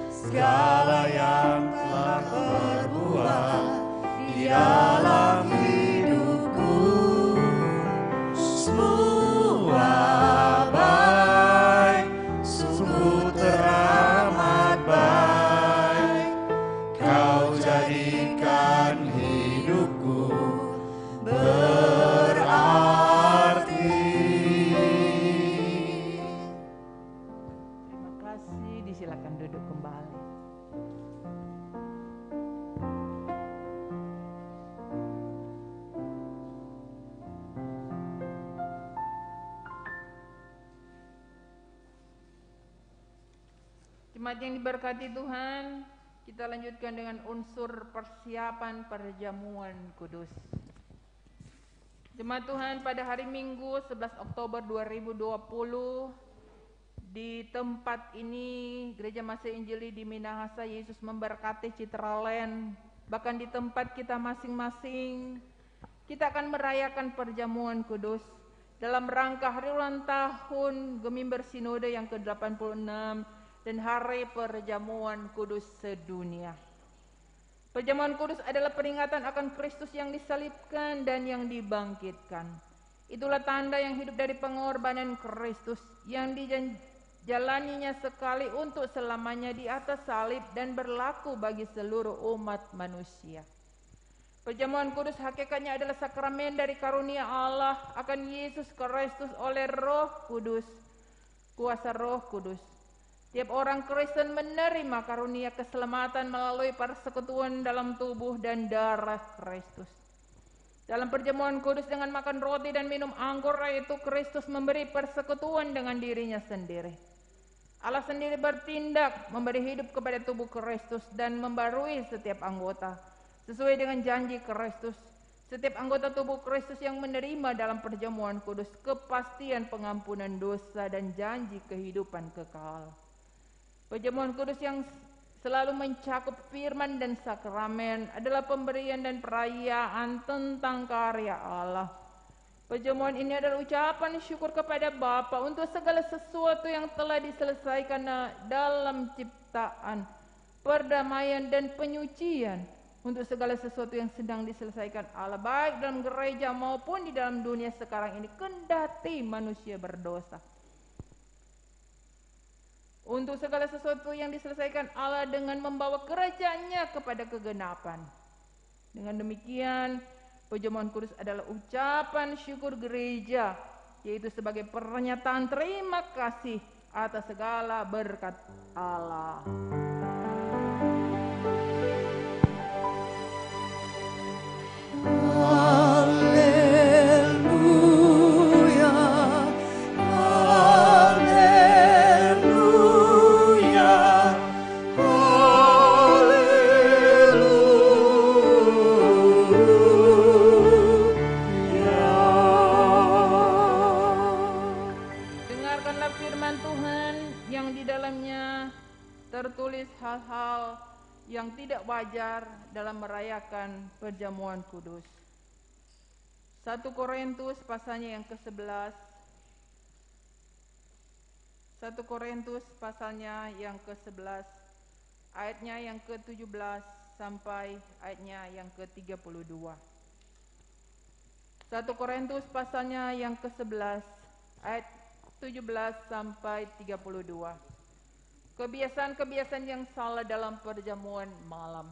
Speaker 1: segala yang telah berbuat di dalam hidupku. Semua baik, sungguh teramat baik. Kau jadikan hidupku berarti.
Speaker 4: Terima kasih, disilakan duduk kembali. Jemaat yang diberkati Tuhan, kita lanjutkan dengan unsur persiapan perjamuan kudus. Jemaat Tuhan, pada hari Minggu 11 Oktober 2020 Di tempat ini, Gereja Masih Injili di Minahasa, Yesus memberkati Citraland. Bahkan di tempat kita masing-masing, kita akan merayakan perjamuan kudus dalam rangka hari ulang tahun Gemimber Sinode yang ke-86 dan Hari Perjamuan Kudus Sedunia. Perjamuan kudus adalah peringatan akan Kristus yang disalibkan dan yang dibangkitkan. Itulah tanda yang hidup dari pengorbanan Kristus yang dijalaninya sekali untuk selamanya di atas salib dan berlaku bagi seluruh umat manusia. Perjamuan kudus hakikatnya adalah sakramen dari karunia Allah akan Yesus Kristus oleh Roh Kudus, kuasa Roh Kudus. Tiap orang Kristen menerima karunia keselamatan melalui persekutuan dalam tubuh dan darah Kristus. Dalam perjamuan kudus dengan makan roti dan minum anggur itu Kristus memberi persekutuan dengan dirinya sendiri. Allah sendiri bertindak memberi hidup kepada tubuh Kristus dan membarui setiap anggota. Sesuai dengan janji Kristus, setiap anggota tubuh Kristus yang menerima dalam perjamuan kudus kepastian pengampunan dosa dan janji kehidupan kekal. Perjamuan kudus yang selalu mencakup firman dan sakramen adalah pemberian dan perayaan tentang karya Allah. Perjamuan ini adalah ucapan syukur kepada Bapa untuk segala sesuatu yang telah diselesaikan dalam ciptaan, perdamaian dan penyucian, untuk segala sesuatu yang sedang diselesaikan Allah baik dalam gereja maupun di dalam dunia sekarang ini kendati manusia berdosa. Untuk segala sesuatu yang diselesaikan Allah dengan membawa kerajanya kepada kegenapan. Dengan demikian, perjamuan kudus adalah ucapan syukur gereja, yaitu sebagai pernyataan terima kasih atas segala berkat Allah. Tertulis hal-hal yang tidak wajar dalam merayakan perjamuan kudus. 1 Korintus pasalnya yang ke-11. 1 Korintus pasalnya yang ke-11 ayatnya yang ke-17 sampai ayatnya yang ke-32. 1 Korintus pasalnya yang ke-11 ayat 17 sampai 32. Kebiasaan-kebiasaan yang salah dalam perjamuan malam.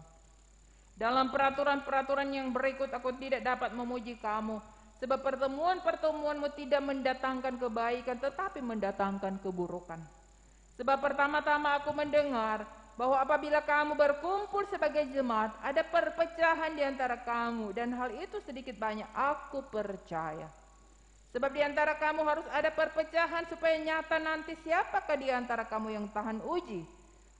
Speaker 4: Dalam peraturan-peraturan yang berikut aku tidak dapat memuji kamu, sebab pertemuan-pertemuanmu tidak mendatangkan kebaikan tetapi mendatangkan keburukan. Sebab pertama-tama aku mendengar bahwa apabila kamu berkumpul sebagai jemaat, ada perpecahan di antara kamu, dan hal itu sedikit banyak aku percaya. Sebab di antara kamu harus ada perpecahan supaya nyata nanti siapakah di antara kamu yang tahan uji.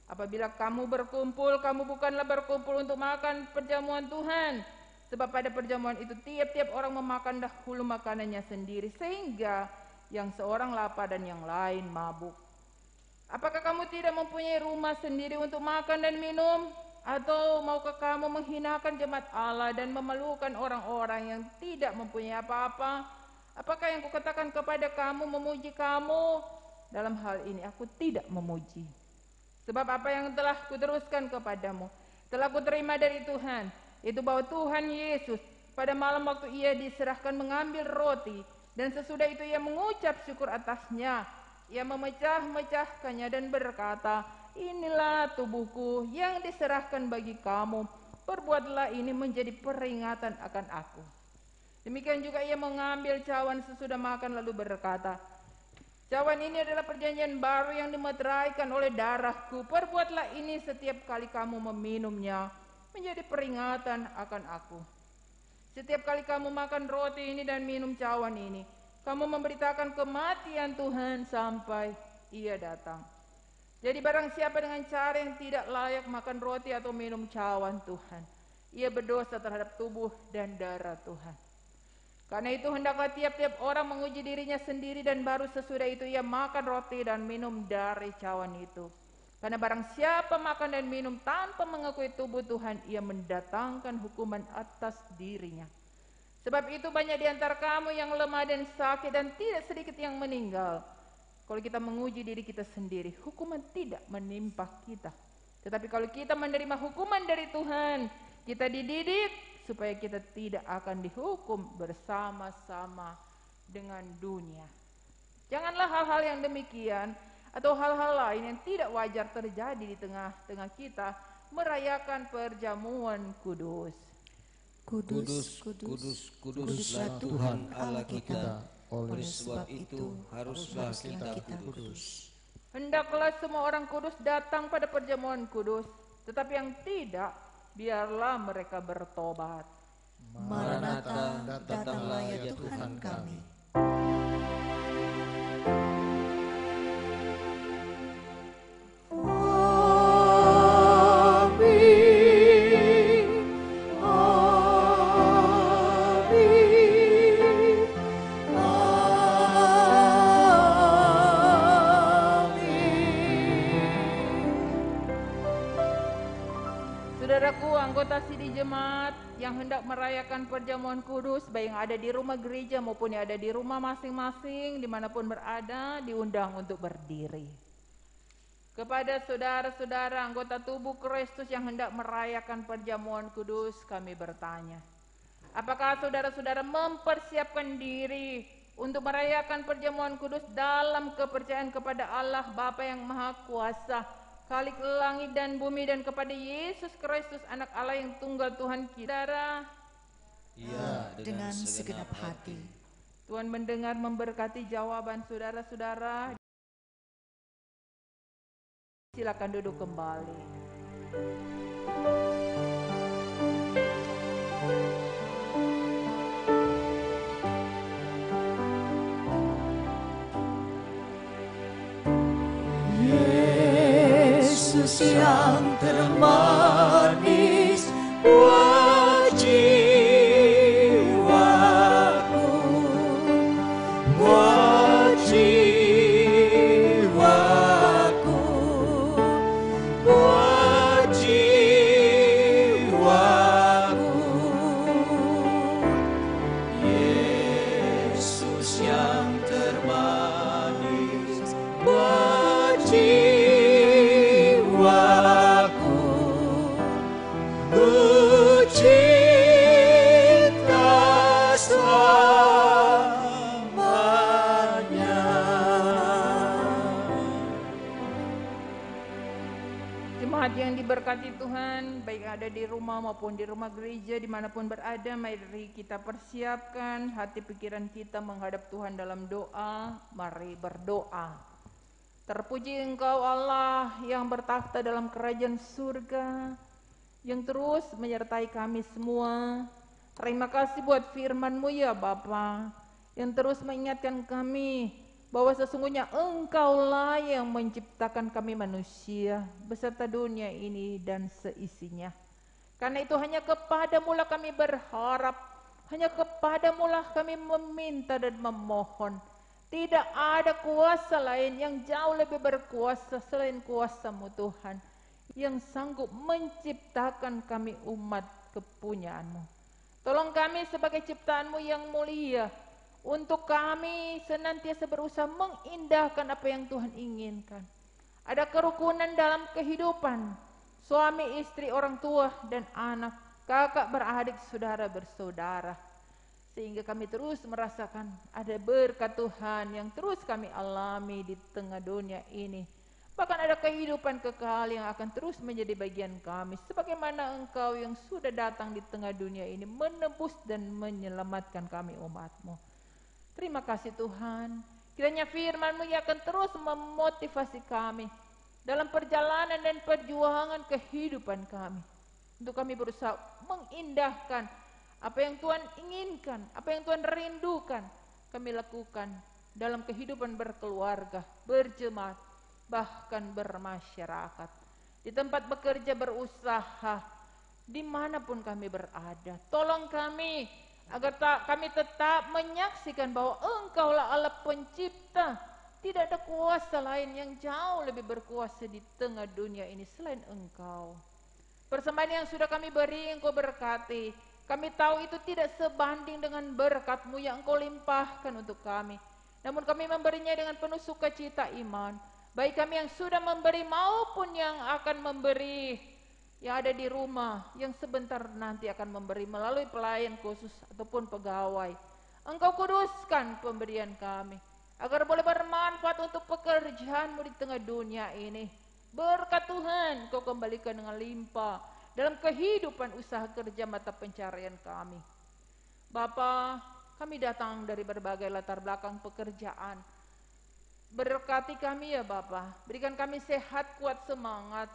Speaker 4: Apabila kamu berkumpul, kamu bukanlah berkumpul untuk makan perjamuan Tuhan. Sebab pada perjamuan itu tiap-tiap orang memakan dahulu makanannya sendiri, sehingga yang seorang lapar dan yang lain mabuk. Apakah kamu tidak mempunyai rumah sendiri untuk makan dan minum? Atau maukah kamu menghinakan jemaat Allah dan memalukan orang-orang yang tidak mempunyai apa-apa? Apakah yang kukatakan kepada kamu memuji kamu? Dalam hal ini aku tidak memuji. Sebab apa yang telah kuteruskan kepadamu telah kuterima dari Tuhan, itu bahwa Tuhan Yesus pada malam waktu ia diserahkan mengambil roti, dan sesudah itu ia mengucap syukur atasnya. Ia memecah-mecahkannya dan berkata, inilah tubuhku yang diserahkan bagi kamu, perbuatlah ini menjadi peringatan akan aku. Demikian juga ia mengambil cawan sesudah makan lalu berkata, cawan ini adalah perjanjian baru yang dimeteraikan oleh darahku. Perbuatlah ini setiap kali kamu meminumnya menjadi peringatan akan aku. Setiap kali kamu makan roti ini dan minum cawan ini, kamu memberitakan kematian Tuhan sampai ia datang. Jadi barang siapa dengan cara yang tidak layak makan roti atau minum cawan Tuhan, ia berdosa terhadap tubuh dan darah Tuhan. Karena itu hendaklah tiap-tiap orang menguji dirinya sendiri dan baru sesudah itu ia makan roti dan minum dari cawan itu. Karena barang siapa makan dan minum tanpa mengakui tubuh Tuhan, ia mendatangkan hukuman atas dirinya. Sebab itu banyak di antara kamu yang lemah dan sakit dan tidak sedikit yang meninggal. Kalau kita menguji diri kita sendiri, hukuman tidak menimpa kita. Tetapi kalau kita menerima hukuman dari Tuhan, kita dididik supaya kita tidak akan dihukum bersama-sama dengan dunia. Janganlah hal-hal yang demikian atau hal-hal lain yang tidak wajar terjadi di tengah-tengah kita merayakan perjamuan kudus.
Speaker 2: Kudus, kudus, kuduslah Tuhan Allah kita. Oleh sebab itu haruslah kita kudus.
Speaker 4: Hendaklah semua orang kudus datang pada perjamuan kudus, tetapi yang tidak, biarlah mereka bertobat.
Speaker 2: Maranatha, datanglah ya Tuhan kami.
Speaker 4: Saudaraku, anggota Sidi Jemaat yang hendak merayakan perjamuan kudus, baik yang ada di rumah gereja maupun yang ada di rumah masing-masing, dimanapun berada, diundang untuk berdiri. Kepada saudara-saudara anggota tubuh Kristus yang hendak merayakan perjamuan kudus, kami bertanya, apakah saudara-saudara mempersiapkan diri untuk merayakan perjamuan kudus dalam kepercayaan kepada Allah Bapa yang Maha Kuasa, Khalik langit dan bumi, dan kepada Yesus Kristus anak Allah yang tunggal Tuhan kita?
Speaker 2: Ya, dengan segenap hati.
Speaker 4: Tuhan mendengar, memberkati jawaban saudara-saudara. Silakan duduk kembali.
Speaker 2: Yesus yang termanis buat jiwaku, buat jiwaku, buat jiwaku. Yesus yang termanis buat jiwaku, ku cinta selamanya.
Speaker 4: Jemaat yang diberkati Tuhan, baik ada di rumah maupun di rumah gereja, dimanapun berada, mari kita persiapkan hati pikiran kita menghadap Tuhan dalam doa. Mari berdoa. Terpuji Engkau Allah yang bertakhta dalam kerajaan surga, yang terus menyertai kami semua. Terima kasih buat firman-Mu ya Bapa, yang terus mengingatkan kami bahwa sesungguhnya Engkaulah yang menciptakan kami manusia beserta dunia ini dan seisinya. Karena itu hanya kepadamu-lah kami berharap, hanya kepadamu-lah kami meminta dan memohon. Tidak ada kuasa lain yang jauh lebih berkuasa selain kuasa-Mu Tuhan, yang sanggup menciptakan kami umat kepunyaan-Mu. Tolong kami sebagai ciptaan-Mu yang mulia, untuk kami senantiasa berusaha mengindahkan apa yang Tuhan inginkan. Ada kerukunan dalam kehidupan, suami, istri, orang tua, dan anak, kakak, beradik, saudara, bersaudara. Sehingga kami terus merasakan ada berkat Tuhan yang terus kami alami di tengah dunia ini. Bahkan ada kehidupan kekal yang akan terus menjadi bagian kami, sebagaimana Engkau yang sudah datang di tengah dunia ini menebus dan menyelamatkan kami umat-Mu. Terima kasih Tuhan, kiranya firman-Mu yang akan terus memotivasi kami dalam perjalanan dan perjuangan kehidupan kami, untuk kami berusaha mengindahkan apa yang Tuhan inginkan, apa yang Tuhan rindukan, kami lakukan dalam kehidupan berkeluarga, berjemaat, bahkan bermasyarakat, di tempat bekerja, berusaha, dimanapun kami berada. Tolong kami agar kami tetap menyaksikan bahwa Engkaulah Allah pencipta. Tidak ada kuasa lain yang jauh lebih berkuasa di tengah dunia ini selain Engkau. Persembahan yang sudah kami beri Engkau berkati. Kami tahu itu tidak sebanding dengan berkat-Mu yang Engkau limpahkan untuk kami. Namun kami memberinya dengan penuh sukacita iman. Baik kami yang sudah memberi maupun yang akan memberi, yang ada di rumah, yang sebentar nanti akan memberi melalui pelayan khusus ataupun pegawai. Engkau kuduskan pemberian kami, agar boleh bermanfaat untuk pekerjaan-Mu di tengah dunia ini. Berkat Tuhan Kau kembalikan dengan limpah dalam kehidupan usaha kerja mata pencarian kami. Bapa, kami datang dari berbagai latar belakang pekerjaan. Berkati kami ya Bapa, berikan kami sehat, kuat, semangat,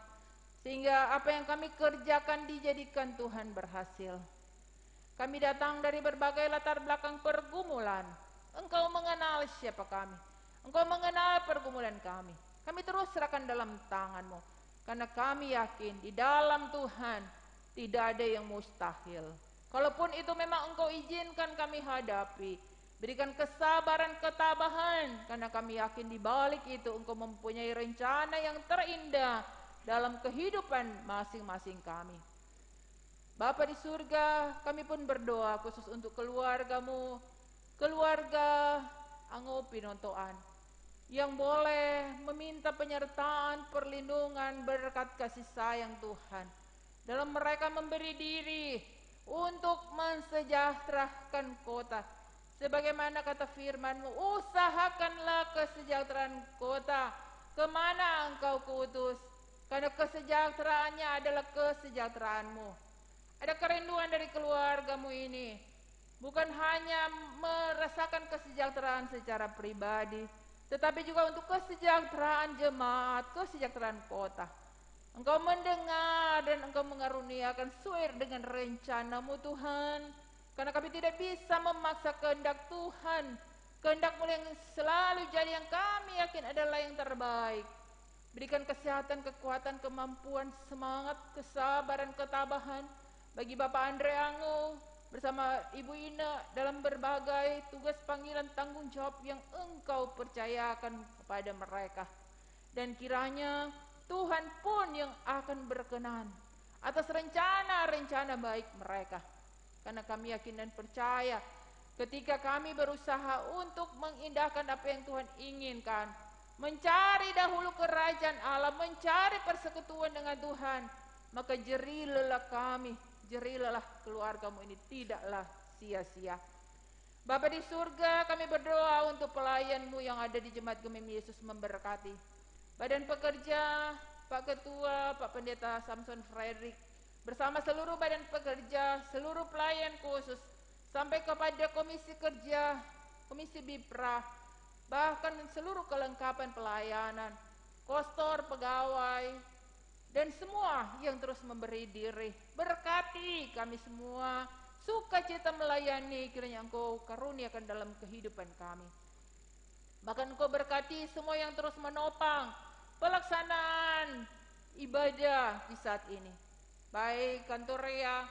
Speaker 4: sehingga apa yang kami kerjakan dijadikan Tuhan berhasil. Kami datang dari berbagai latar belakang pergumulan. Engkau mengenal siapa kami, Engkau mengenal pergumulan kami. Kami terus serahkan dalam tangan-Mu, karena kami yakin di dalam Tuhan tidak ada yang mustahil. Kalaupun itu memang Engkau izinkan kami hadapi, berikan kesabaran, ketabahan, karena kami yakin di balik itu Engkau mempunyai rencana yang terindah dalam kehidupan masing-masing kami. Bapa di surga, kami pun berdoa khusus untuk keluarga-Mu, keluarga Anggo Pinontoan, yang boleh meminta penyertaan, perlindungan, berkat kasih sayang Tuhan dalam mereka memberi diri untuk mensejahterakan kota. Sebagaimana kata firman-Mu, usahakanlah kesejahteraan kota kemana Engkau kuutus, karena kesejahteraannya adalah kesejahteraan-Mu. Ada kerinduan dari keluarga-Mu ini, bukan hanya merasakan kesejahteraan secara pribadi, tetapi juga untuk kesejahteraan jemaat, kesejahteraan kota. Engkau mendengar dan Engkau mengaruniakan sesuai dengan rencana-Mu Tuhan, karena kami tidak bisa memaksa kehendak Tuhan. Kehendak-Mu yang selalu jadi yang kami yakin adalah yang terbaik. Berikan kesehatan, kekuatan, kemampuan, semangat, kesabaran, ketabahan bagi Bapak Andre Anggo bersama Ibu Ina dalam berbagai tugas panggilan tanggung jawab yang Engkau percayakan kepada mereka. Dan kiranya Tuhan pun yang akan berkenan atas rencana-rencana baik mereka. Karena kami yakin dan percaya ketika kami berusaha untuk mengindahkan apa yang Tuhan inginkan, mencari dahulu kerajaan Allah, mencari persekutuan dengan Tuhan, maka jerilah kami, jerilah keluarga-Mu ini tidaklah sia-sia. Bapa di surga, kami berdoa untuk pelayan-Mu yang ada di Jemaat Gemim Yesus memberkati. Badan pekerja, Pak Ketua, Pak Pendeta Samson Frederick, bersama seluruh badan pekerja, seluruh pelayan khusus, sampai kepada komisi kerja, komisi BIPRA, bahkan seluruh kelengkapan pelayanan, kostor, pegawai, dan semua yang terus memberi diri. Berkati kami semua, sukacita melayani, kiranya Engkau karuniakan dalam kehidupan kami. Bahkan Engkau berkati semua yang terus menopang pelaksanaan ibadah di saat ini, baik kantoria,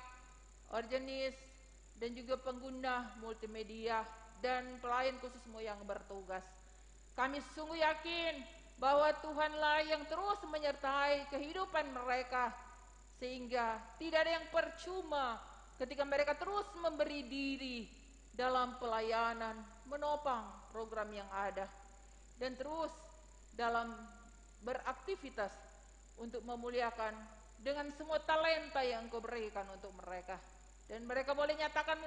Speaker 4: organis, dan juga pengguna multimedia dan pelayan khusus-Mu yang bertugas. Kami sungguh yakin bahwa Tuhanlah yang terus menyertai kehidupan mereka, sehingga tidak ada yang percuma ketika mereka terus memberi diri dalam pelayanan, menopang program yang ada, dan terus dalam beraktivitas untuk memuliakan dengan semua talenta yang Engkau berikan untuk mereka. Dan mereka boleh nyatakan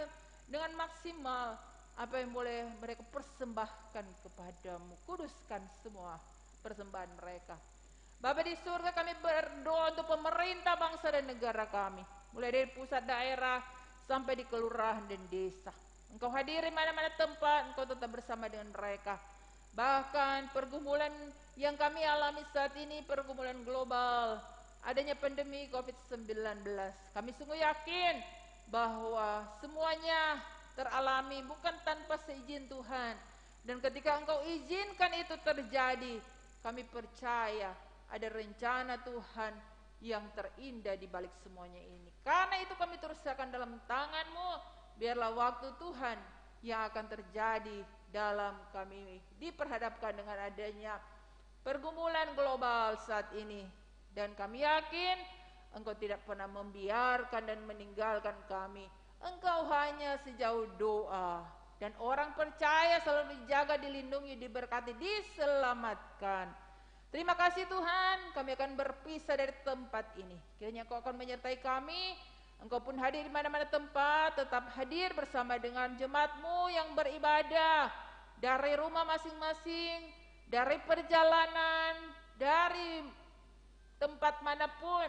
Speaker 4: dengan maksimal apa yang boleh mereka persembahkan kepadamu. Kuduskan semua persembahan mereka. Bapa di surga, kami berdoa untuk pemerintah bangsa dan negara kami, mulai dari pusat daerah sampai di kelurahan dan desa. Engkau hadiri mana-mana tempat, Engkau tetap bersama dengan mereka. Bahkan pergumulan yang kami alami saat ini, pergumulan global, adanya pandemi COVID-19, kami sungguh yakin bahwa semuanya teralami bukan tanpa seizin Tuhan. Dan ketika Engkau izinkan itu terjadi, kami percaya ada rencana Tuhan yang terindah di balik semuanya ini. Karena itu kami terus serahkan dalam tangan-Mu, biarlah waktu Tuhan yang akan terjadi dalam kami diperhadapkan dengan adanya pergumulan global saat ini. Dan kami yakin Engkau tidak pernah membiarkan dan meninggalkan kami. Engkau hanya sejauh doa. Dan orang percaya selalu dijaga, dilindungi, diberkati, diselamatkan. Terima kasih Tuhan, kami akan berpisah dari tempat ini. Kiranya Engkau akan menyertai kami. Engkau pun hadir di mana-mana tempat, tetap hadir bersama dengan jemaat-Mu yang beribadah dari rumah masing-masing, dari perjalanan, dari tempat manapun.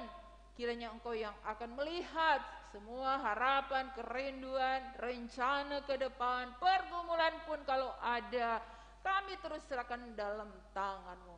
Speaker 4: Kiranya Engkau yang akan melihat semua harapan, kerinduan, rencana ke depan, pergumulan pun kalau ada, kami terus serahkan dalam tangan-Mu.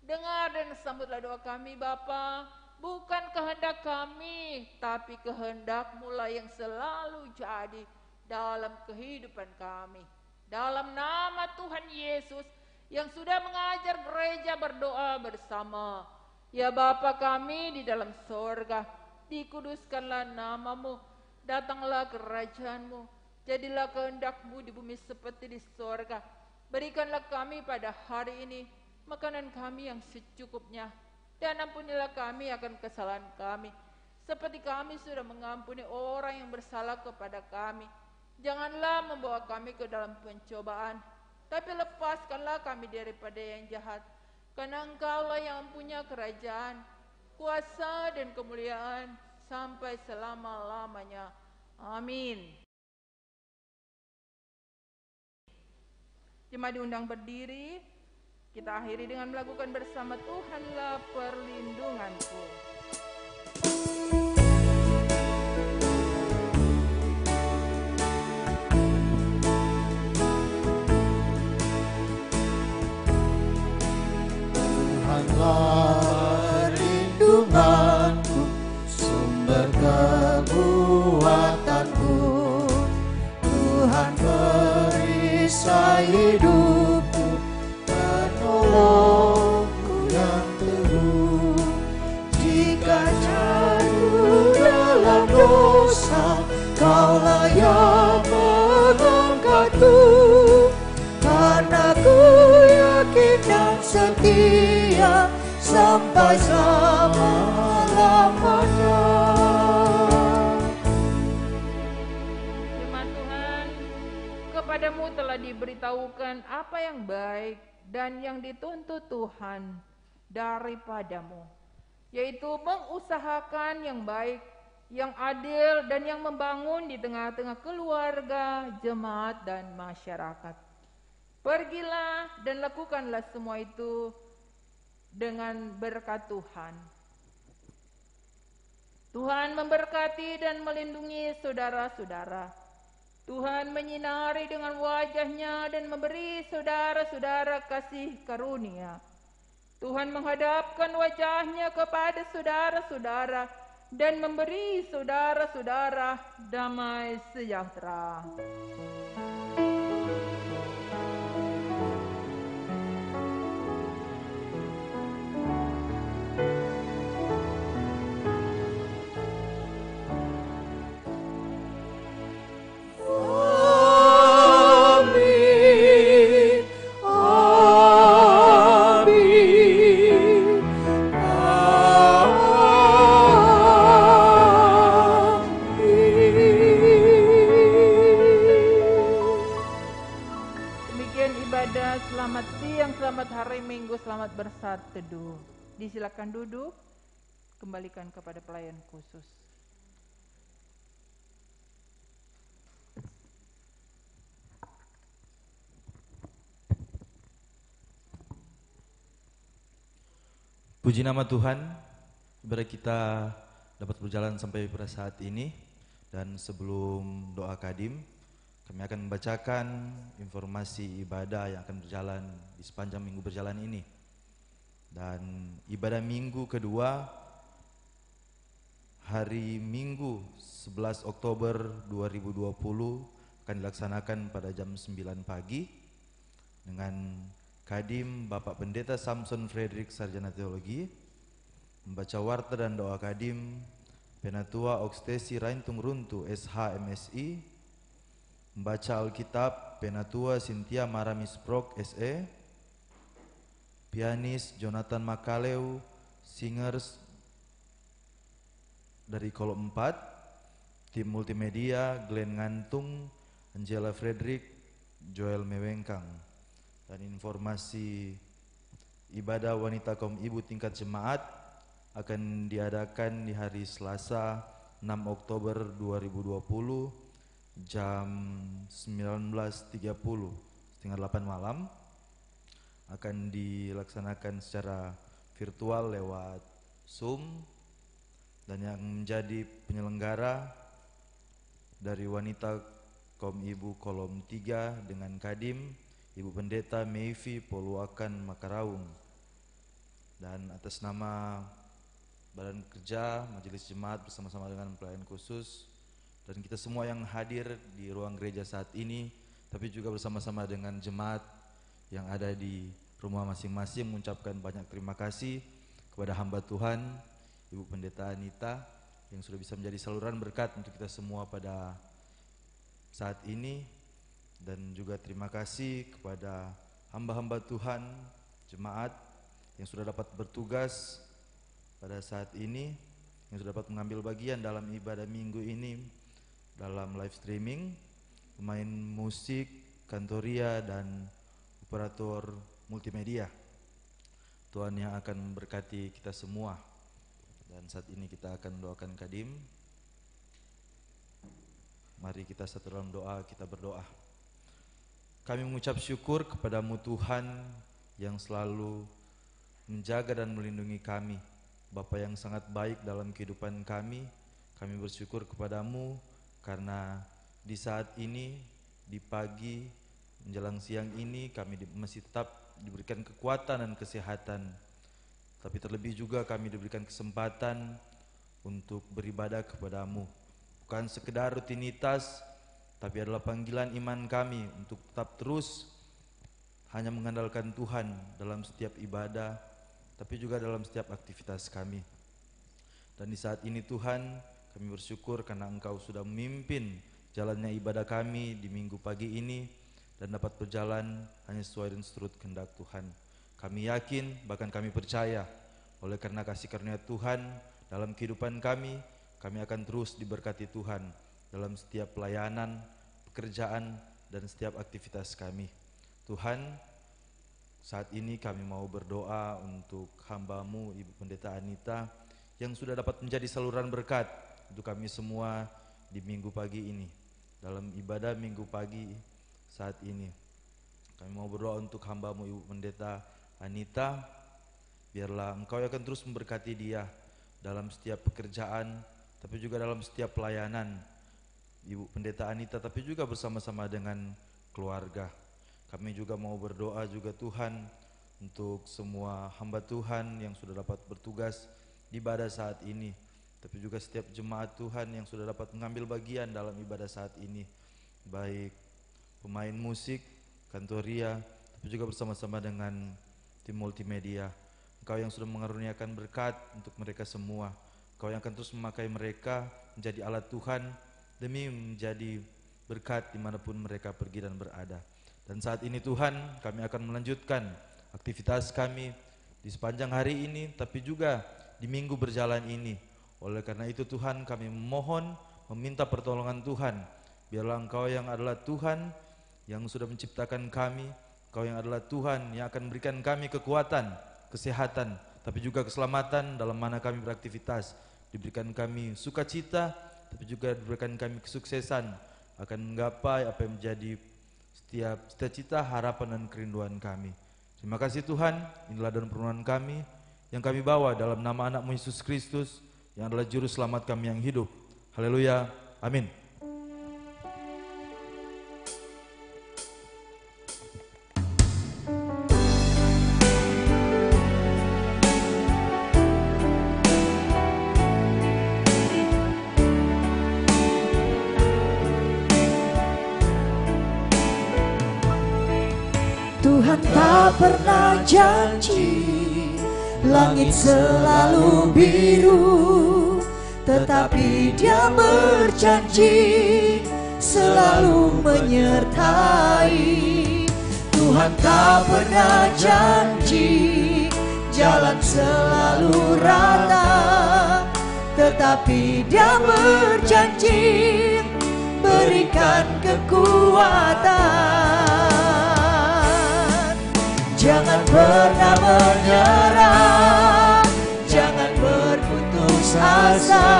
Speaker 4: Dengar dan sambutlah doa kami Bapa. Bukan kehendak kami, tapi kehendak-Mu lah yang selalu jadi dalam kehidupan kami. Dalam nama Tuhan Yesus yang sudah mengajar gereja berdoa bersama. Ya Bapa kami di dalam sorga, dikuduskanlah nama-Mu, datanglah kerajaan-Mu, jadilah kehendak-Mu di bumi seperti di sorga. Berikanlah kami pada hari ini makanan kami yang secukupnya, dan ampunilah kami akan kesalahan kami, seperti kami sudah mengampuni orang yang bersalah kepada kami. Janganlah membawa kami ke dalam pencobaan, tapi lepaskanlah kami daripada yang jahat. Karena Engkaulah yang punya kerajaan, kuasa dan kemuliaan sampai selama-lamanya. Amin. Jemaat diundang berdiri. Kita akhiri dengan melakukan bersama Tuhanlah perlindunganku.
Speaker 1: Tuhanlah perlindunganku, sumber kekuatanku. Tuhan perisai hidupku, penolongku yang teguh. Jika jatuh dalam dosa, Kaulah yang mengangkatku. Karena ku yakin dan setia sampai selama-lamanya.
Speaker 4: Firman Tuhan, kepadamu telah diberitahukan apa yang baik dan yang dituntut Tuhan daripadamu, yaitu mengusahakan yang baik, yang adil, dan yang membangun di tengah-tengah keluarga, jemaat, dan masyarakat. Pergilah dan lakukanlah semua itu dengan berkat Tuhan. Tuhan memberkati dan melindungi saudara-saudara. Tuhan menyinari dengan wajah-Nya dan memberi saudara-saudara kasih karunia. Tuhan menghadapkan wajah-Nya kepada saudara-saudara dan memberi saudara-saudara damai sejahtera. Selamat siang, selamat hari Minggu, selamat bersaat teduh. Disilakan duduk, kembalikan kepada pelayan khusus.
Speaker 3: Puji nama Tuhan, ibadah kita dapat berjalan sampai pada saat ini. Dan sebelum doa kadim, kami akan membacakan informasi ibadah yang akan berjalan di sepanjang minggu berjalan ini. Dan ibadah minggu kedua, hari Minggu 11 Oktober 2020 akan dilaksanakan pada jam 9 pagi dengan Kadim Bapak Pendeta Samson Frederick Sarjana Teologi, membaca warta dan doa Kadim Penatua Okstesi Raintung Runtu SH MSI, Membaca Alkitab Penatua Cynthia Maramis Prok SE, pianis Jonathan Makaleu, singers dari kolom 4, tim multimedia Glenn Ngantung, Angela Frederick, Joel Mewengkang. Dan informasi ibadah wanita kaum ibu tingkat jemaat akan diadakan di hari Selasa 6 Oktober 2020 jam 19.30 setengah 8 malam. Akan dilaksanakan secara virtual lewat Zoom, dan yang menjadi penyelenggara dari wanita kaum ibu kolom 3 dengan Kadim Ibu Pendeta Meivi Poluakan Makaraung. Dan atas nama Badan Kerja Majelis Jemaat bersama-sama dengan pelayan khusus dan kita semua yang hadir di ruang gereja saat ini, tapi juga bersama-sama dengan jemaat yang ada di rumah masing-masing, mengucapkan banyak terima kasih kepada hamba Tuhan Ibu Pendeta Anita yang sudah bisa menjadi saluran berkat untuk kita semua pada saat ini. Dan juga terima kasih kepada hamba-hamba Tuhan jemaat yang sudah dapat bertugas pada saat ini, yang sudah dapat mengambil bagian dalam ibadah minggu ini dalam live streaming, pemain musik, kantoria, dan operator multimedia. Tuhan yang akan memberkati kita semua. Dan saat ini kita akan doakan Kadim. Mari kita satu dalam doa, kita berdoa. Kami mengucap syukur kepadamu Tuhan yang selalu menjaga dan melindungi kami, Bapa yang sangat baik dalam kehidupan kami. Kami bersyukur kepadamu karena di saat ini, di pagi menjelang siang ini, kami masih tetap diberikan kekuatan dan kesehatan. Tapi terlebih juga kami diberikan kesempatan untuk beribadah kepadamu. Bukan sekedar rutinitas, tapi adalah panggilan iman kami untuk tetap terus hanya mengandalkan Tuhan dalam setiap ibadah, tapi juga dalam setiap aktivitas kami. Dan di saat ini Tuhan, kami bersyukur karena Engkau sudah memimpin jalannya ibadah kami di minggu pagi ini dan dapat berjalan hanya sesuai dan seturut kehendak Tuhan. Kami yakin, bahkan kami percaya, oleh karena kasih karunia Tuhan dalam kehidupan kami akan terus diberkati Tuhan dalam setiap pelayanan, pekerjaan, dan setiap aktivitas kami. Tuhan, saat ini kami mau berdoa untuk hamba-Mu Ibu Pendeta Anita yang sudah dapat menjadi saluran berkat untuk kami semua di minggu pagi ini, dalam ibadah minggu pagi saat ini. Kami mau berdoa untuk hamba-Mu Ibu Pendeta Anita, biarlah Engkau akan terus memberkati dia dalam setiap pekerjaan, tapi juga dalam setiap pelayanan Ibu Pendeta Anita, tapi juga bersama-sama dengan keluarga. Kami juga mau berdoa juga Tuhan untuk semua hamba Tuhan yang sudah dapat bertugas di ibadah saat ini, tapi juga setiap jemaat Tuhan yang sudah dapat mengambil bagian dalam ibadah saat ini, baik pemain musik, kantoria, tapi juga bersama-sama dengan tim multimedia. Engkau yang sudah mengaruniakan berkat untuk mereka semua. Engkau yang akan terus memakai mereka menjadi alat Tuhan demi menjadi berkat dimanapun mereka pergi dan berada. Dan saat ini Tuhan, kami akan melanjutkan aktivitas kami di sepanjang hari ini, tapi juga di minggu berjalan ini. Oleh karena itu Tuhan, kami memohon, meminta pertolongan Tuhan. Biarlah Engkau yang adalah Tuhan yang sudah menciptakan kami, Engkau yang adalah Tuhan yang akan berikan kami kekuatan, kesehatan, tapi juga keselamatan dalam mana kami beraktivitas. Diberikan kami sukacita, tapi juga diberikan kami kesuksesan akan menggapai apa yang menjadi setiap cita-cita, harapan, dan kerinduan kami. Terima kasih Tuhan, inilah dan permohonan kami yang kami bawa dalam nama anak-Mu Yesus Kristus yang adalah juru selamat kami yang hidup. Haleluya, amin.
Speaker 1: Tuhan tak pernah janji langit selalu biru, tetapi Dia berjanji selalu menyertai. Tuhan tak pernah janji jalan selalu rata, tetapi Dia berjanji berikan kekuatan. Jangan pernah menyerah, jangan berputus asa.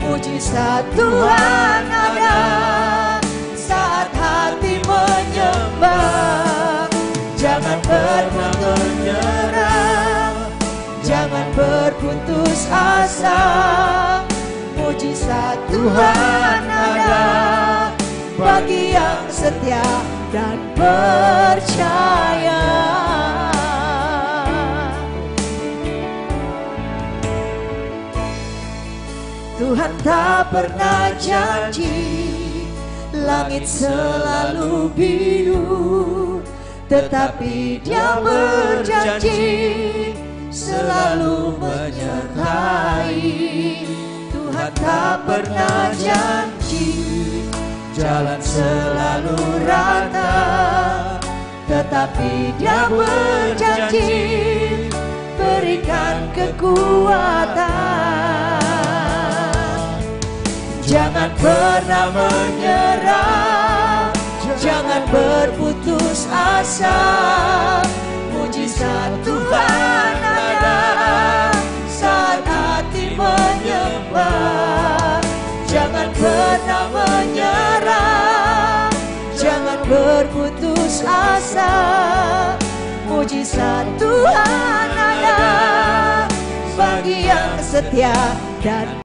Speaker 1: Mujizat Tuhan ada saat hati menyembah. Jangan pernah menyerah, jangan berputus asa. Mujizat Tuhan ada bagi yang setia dan percaya. Tuhan tak pernah janji langit selalu biru, tetapi Dia berjanji selalu menyertai. Tuhan tak pernah janji jalan selalu rata, tetapi Dia berjanji berikan kekuatan. Jangan pernah menyerah, jangan berputus asa. Mujizat Tuhan ada saat hati menyembah. Jangan pernah menyerah, jangan berputus asa. Mujizat Tuhan ada bagi yang setia dan